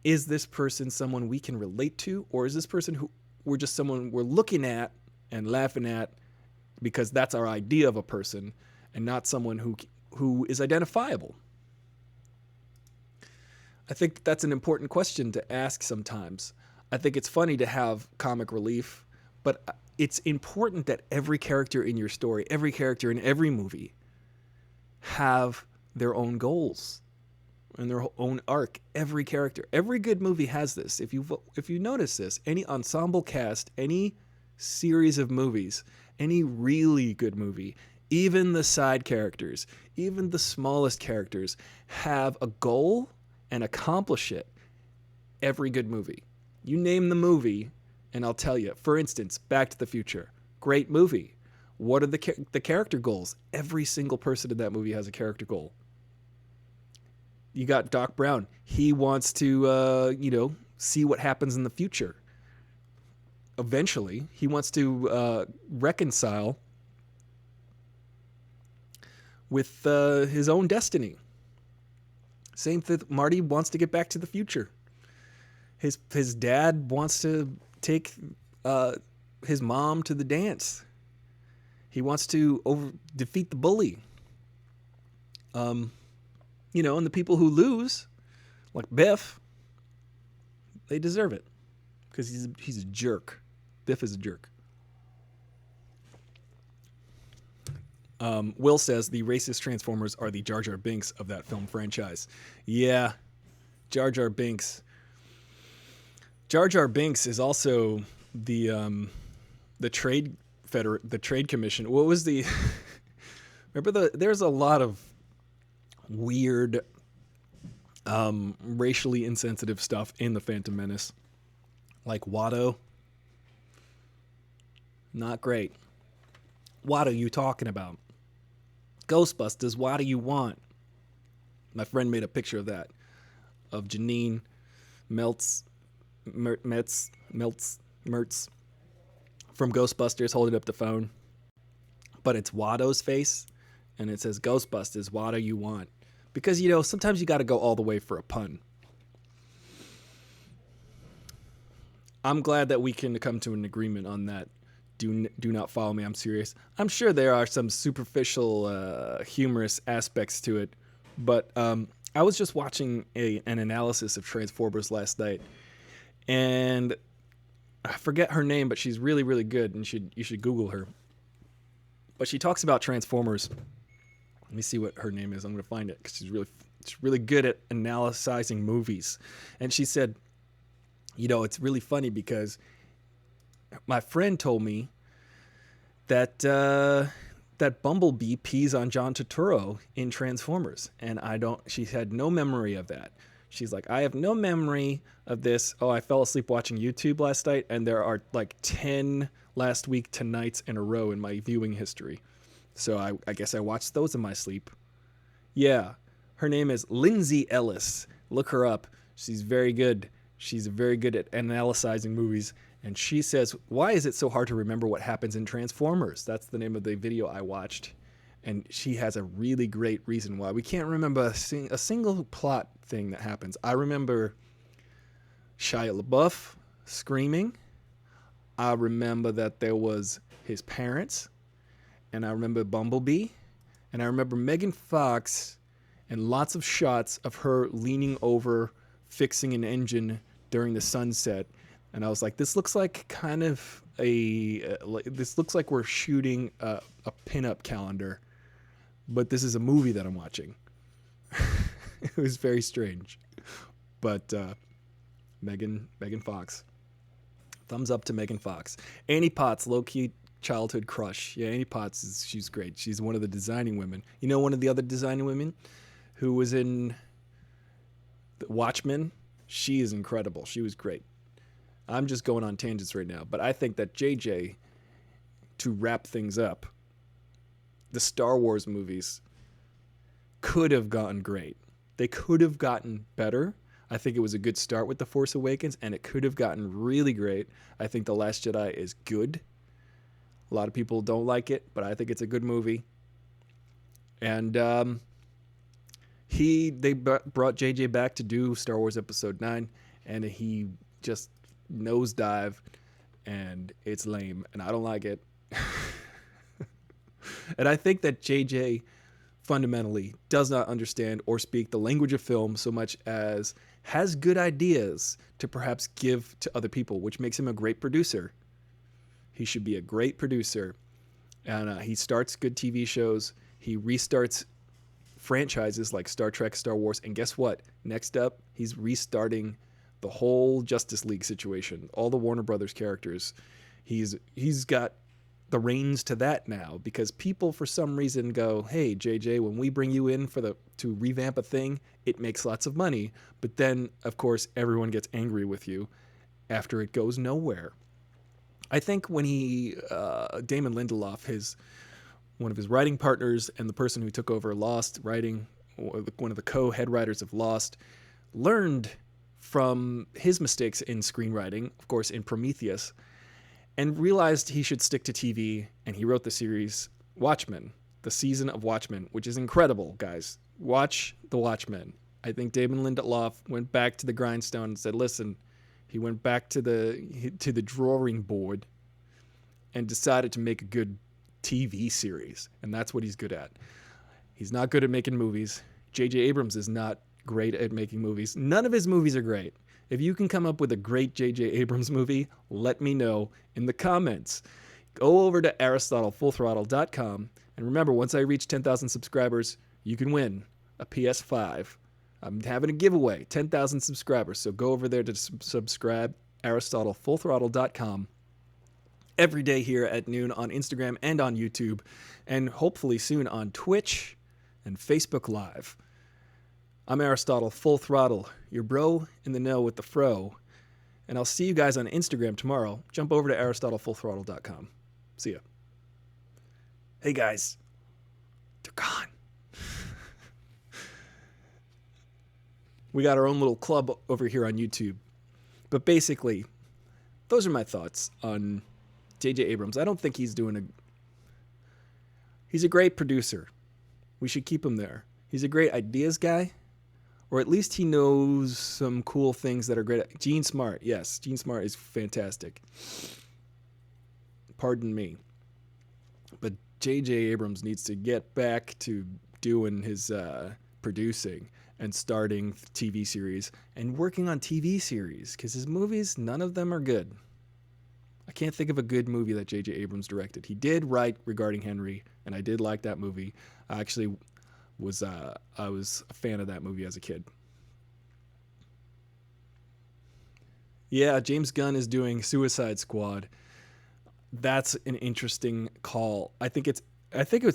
Is this person someone we can relate to, or is this person who we're just someone we're looking at and laughing at because that's our idea of a person, and not someone who is identifiable? I think that's an important question to ask sometimes. I think it's funny to have comic relief, but it's important that every character in your story, every character in every movie, have their own goals and their own arc. Every character, every good movie has this. If you notice this, any ensemble cast, any series of movies, any really good movie, even the side characters, even the smallest characters have a goal and accomplish it. Every good movie. You name the movie and I'll tell you. For instance, Back to the Future. Great movie. What are the character goals? Every single person in that movie has a character goal. You got Doc Brown. He wants to, see what happens in the future. Eventually, he wants to reconcile with his own destiny. Same thing. Marty wants to get back to the future. His dad wants to take his mom to the dance. He wants to defeat the bully. And the people who lose, like Biff, they deserve it because he's a jerk. Biff is a jerk. Will says the racist Transformers are the Jar Jar Binks of that film franchise. Yeah, Jar Jar Binks. Jar Jar Binks is also the trade commission. What was the? Remember there's a lot of weird, racially insensitive stuff in the Phantom Menace, like Watto. Not great. What are you talking about? Ghostbusters, what do you want? My friend made a picture of that, of Janine Mertz from Ghostbusters holding up the phone. But it's Watto's face, and it says, Ghostbusters, what do you want? Because, sometimes you got to go all the way for a pun. I'm glad that we can come to an agreement on that. Do not follow me, I'm serious. I'm sure there are some superficial, humorous aspects to it, but I was just watching an analysis of Transformers last night, and I forget her name, but she's really, really good, and you should Google her. But she talks about Transformers. Let me see what her name is. I'm going to find it because she's really good at analyzing movies. And she said, it's really funny because my friend told me that that Bumblebee pees on John Turturro in Transformers, and she had no memory of that. She's like, I have no memory of this. Oh, I fell asleep watching YouTube last night, and there are like 10 last week tonights in a row in my viewing history. So I guess I watched those in my sleep. Yeah, her name is Lindsay Ellis. Look her up. She's very good. She's very good at analyzing movies. And she says, why is it so hard to remember what happens in Transformers? That's the name of the video I watched. And she has a really great reason why. We can't remember a single plot thing that happens. I remember Shia LaBeouf screaming. I remember that there was his parents. And I remember Bumblebee. And I remember Megan Fox and lots of shots of her leaning over, fixing an engine during the sunset. And I was like, this looks like kind of this looks like we're shooting a pinup calendar, but this is a movie that I'm watching. It was very strange. But Megan Fox. Thumbs up to Megan Fox. Annie Potts, low-key childhood crush. Yeah, Annie Potts, she's great. She's one of the designing women. One of the other designing women who was in Watchmen? She is incredible. She was great. I'm just going on tangents right now, but I think that JJ, to wrap things up, the Star Wars movies could have gotten great. They could have gotten better. I think it was a good start with The Force Awakens, and it could have gotten really great. I think The Last Jedi is good. A lot of people don't like it, but I think it's a good movie. And they brought JJ back to do Star Wars Episode 9, and he just nosedive, and it's lame, and I don't like it. And I think that JJ fundamentally does not understand or speak the language of film so much as has good ideas to perhaps give to other people, which makes him a great producer. He should be a great producer. And he starts good TV shows. He restarts franchises like Star Trek, Star Wars. And guess what? Next up, he's restarting the whole Justice League situation, all the Warner Brothers characters. He's got the reins to that now, because people for some reason go, hey, JJ, when we bring you in to revamp a thing, it makes lots of money. But then, of course, everyone gets angry with you after it goes nowhere. I think when Damon Lindelof, one of his writing partners and the person who took over Lost writing, one of the co-head writers of Lost, learned from his mistakes in screenwriting, of course, in Prometheus, and realized he should stick to TV, and he wrote the series Watchmen, the season of Watchmen, which is incredible, guys. Watch The Watchmen. I think Damon Lindelof went back to the grindstone and said, listen, he went back to the drawing board and decided to make a good TV series, and that's what he's good at. He's not good at making movies. J.J. Abrams is not great at making movies. None of his movies are great. If you can come up with a great J.J. Abrams movie, let me know in the comments. Go over to AristotleFullThrottle.com, and remember, once I reach 10,000 subscribers, you can win a PS5. I'm having a giveaway, 10,000 subscribers, so go over there to subscribe, AristotleFullThrottle.com. Every day here at noon on Instagram and on YouTube, and hopefully soon on Twitch and Facebook Live. I'm Aristotle Full Throttle, your bro in the know with the fro, and I'll see you guys on Instagram tomorrow. Jump over to AristotleFullThrottle.com. See ya. Hey guys, they're gone. We got our own little club over here on YouTube. But basically, those are my thoughts on J.J. Abrams. I don't think he's a great producer. We should keep him there. He's a great ideas guy, or at least he knows some cool things that are great. Gene Smart, yes. Gene Smart is fantastic. Pardon me. But J.J. Abrams needs to get back to doing his producing and starting TV series and working on TV series, because his movies, none of them are good. I can't think of a good movie that J.J. Abrams directed. He did write Regarding Henry, and I did like that movie. I actually was a fan of that movie as a kid. Yeah, James Gunn is doing Suicide Squad. That's an interesting call. I think it's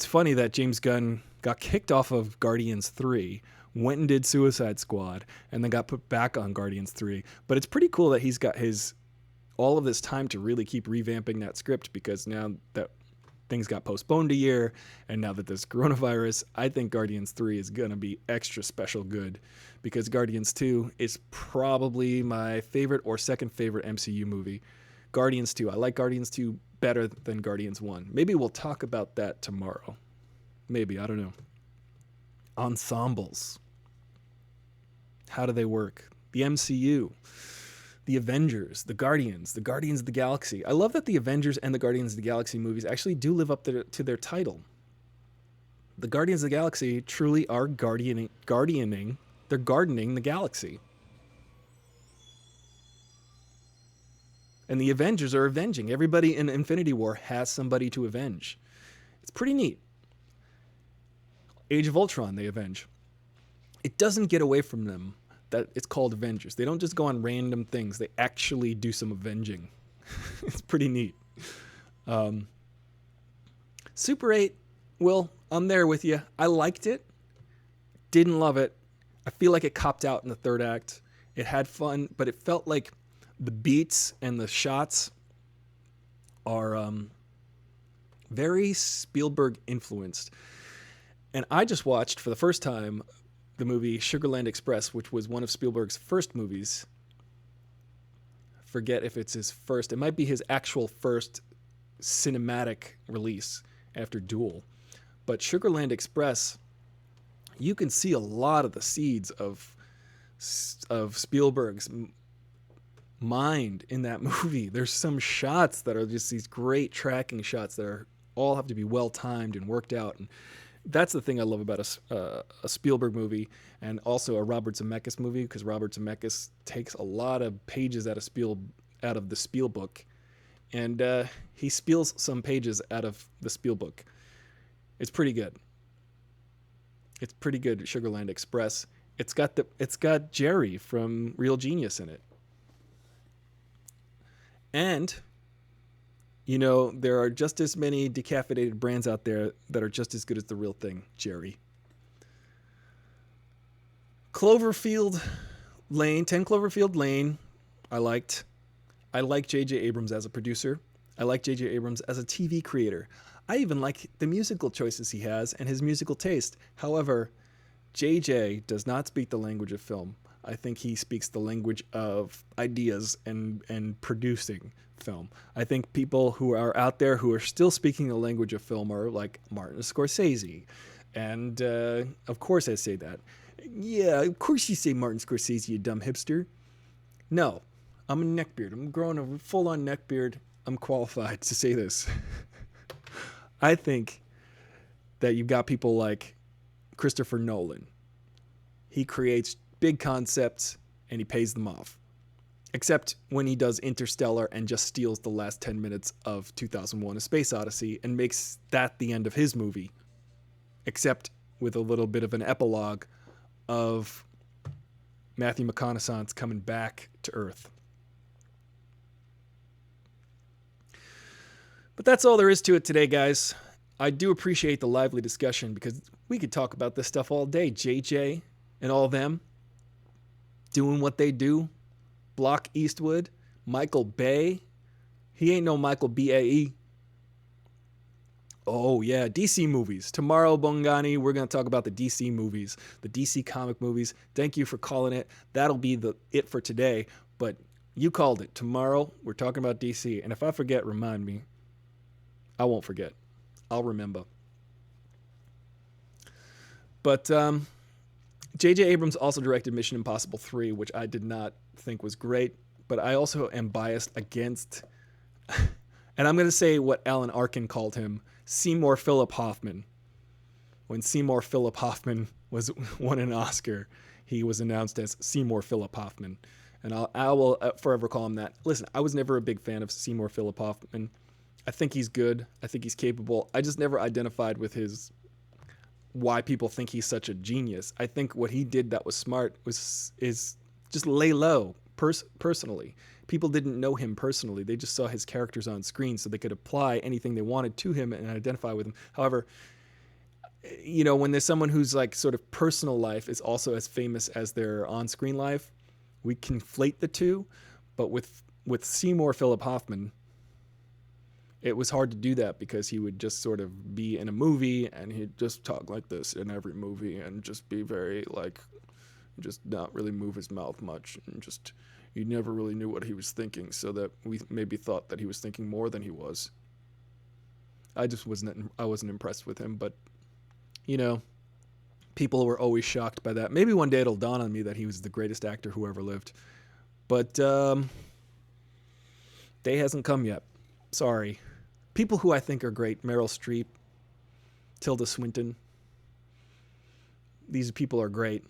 funny that James Gunn got kicked off of Guardians 3, went and did Suicide Squad, and then got put back on Guardians 3. But it's pretty cool that he's got all of this time to really keep revamping that script, because now that things got postponed a year, and now that there's coronavirus, I think Guardians 3 is going to be extra special good, because Guardians 2 is probably my favorite or second favorite MCU movie. Guardians 2. I like Guardians 2 better than Guardians 1. Maybe we'll talk about that tomorrow. Maybe, I don't know. Ensembles. How do they work? The MCU. The Avengers, the Guardians of the Galaxy. I love that the Avengers and the Guardians of the Galaxy movies actually do live up to their title. The Guardians of the Galaxy truly are gardening the galaxy. And the Avengers are avenging. Everybody in Infinity War has somebody to avenge. It's pretty neat. Age of Ultron, they avenge. It doesn't get away from them that it's called Avengers. They don't just go on random things. They actually do some avenging. It's pretty neat. Super 8, Will, I'm there with you. I liked it. Didn't love it. I feel like it copped out in the third act. It had fun, but it felt like The beats and the shots are very Spielberg influenced. And I just watched for the first time the movie Sugarland Express, which was one of Spielberg's first movies. Forget if it's his first. It might be his actual first cinematic release after Duel. But Sugarland Express, you can see a lot of the seeds of Spielberg's mind in that movie. There's some shots that are just these great tracking shots that are all have to be well timed and worked out. And that's the thing I love about a Spielberg movie and also a Robert Zemeckis movie, because Robert Zemeckis takes a lot of pages out of the Spiel book, and he spiels some pages out of the Spiel book. It's pretty good. It's pretty good. Sugarland Express. It's got Jerry from Real Genius in it, and you know, there are just as many decaffeinated brands out there that are just as good as the real thing, Jerry. 10 Cloverfield Lane, I liked. I like J.J. Abrams as a producer. I like J.J. Abrams as a TV creator. I even like the musical choices he has and his musical taste. However, J.J. does not speak the language of film. I think he speaks the language of ideas and producing film. I think people who are out there who are still speaking the language of film are like Martin Scorsese. And of course I say that. Yeah, of course you say Martin Scorsese, you dumb hipster. No, I'm a neckbeard. I'm growing a full-on neckbeard. I'm qualified to say this. I think that you've got people like Christopher Nolan. He creates big concepts and he pays them off. Except when he does Interstellar and just steals the last 10 minutes of 2001: A Space Odyssey and makes that the end of his movie. Except with a little bit of an epilogue of Matthew McConaughey coming back to Earth. But that's all there is to it today, guys. I do appreciate the lively discussion because we could talk about this stuff all day. JJ and all them doing what they do. Block Eastwood, Michael Bay. He ain't no Michael B-A-E. Oh, yeah, DC movies. Tomorrow, Bongani, we're going to talk about the DC movies, the DC comic movies. Thank you for calling it. That'll be it for today, but you called it. Tomorrow, we're talking about DC, and if I forget, remind me. I won't forget. I'll remember. But J.J. Abrams also directed Mission Impossible 3, which I did not think was great, but I also am biased against, and I'm going to say what Alan Arkin called him, Seymour Philip Hoffman. When Seymour Philip Hoffman won an Oscar, he was announced as Seymour Philip Hoffman, and I will forever call him that. Listen, I was never a big fan of Seymour Philip Hoffman. I think he's good. I think he's capable. I just never identified with why people think he's such a genius. I think what he did that was smart is just lay low personally. People didn't know him personally. They just saw his characters on screen so they could apply anything they wanted to him and identify with him. However, you know, when there's someone whose like sort of personal life is also as famous as their on-screen life, we conflate the two. But with Seymour Philip Hoffman, it was hard to do that because he would just sort of be in a movie and he'd just talk like this in every movie and just be very like, just not really move his mouth much, and just, you never really knew what he was thinking, so that we maybe thought that he was thinking more than he was. I wasn't impressed with him, but you know, people were always shocked by that. Maybe one day it'll dawn on me that he was the greatest actor who ever lived, but day hasn't come yet. Sorry. People who I think are great: Meryl Streep, Tilda Swinton. These people are great.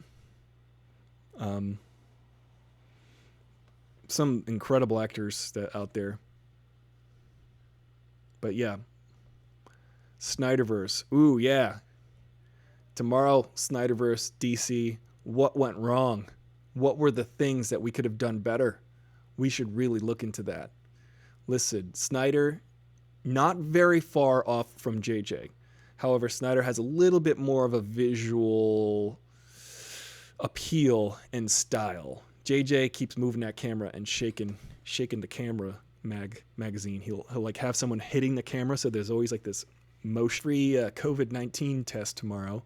Some incredible actors out there. But yeah. Snyderverse. Ooh, yeah. Tomorrow, Snyderverse, DC. What went wrong? What were the things that we could have done better? We should really look into that. Listen, Snyder, not very far off from JJ. However, Snyder has a little bit more of a visual appeal and style JJ keeps moving that camera and shaking the camera magazine. He'll like have someone hitting the camera, so there's always like this motion-free COVID-19 test tomorrow.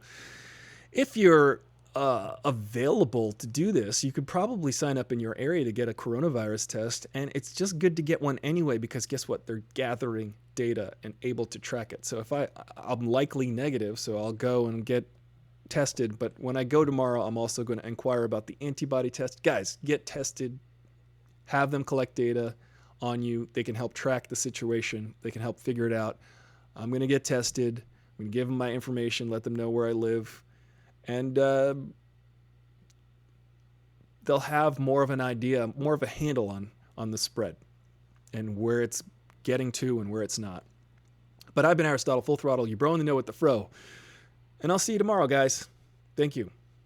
If you're available to do this, you could probably sign up in your area to get a coronavirus test, and it's just good to get one anyway, because guess what? They're gathering data and able to track it. So if I'm likely negative, so I'll go and get tested, but when I go tomorrow, I'm also going to inquire about the antibody test. Guys, get tested, have them collect data on you. They can help track the situation. They can help figure it out. I'm going to get tested. I'm going to give them my information, let them know where I live, and they'll have more of an idea, more of a handle on the spread and where it's getting to and where it's not. But I've been Aristotle, Full Throttle, your bro in the know with the fro. And I'll see you tomorrow, guys. Thank you.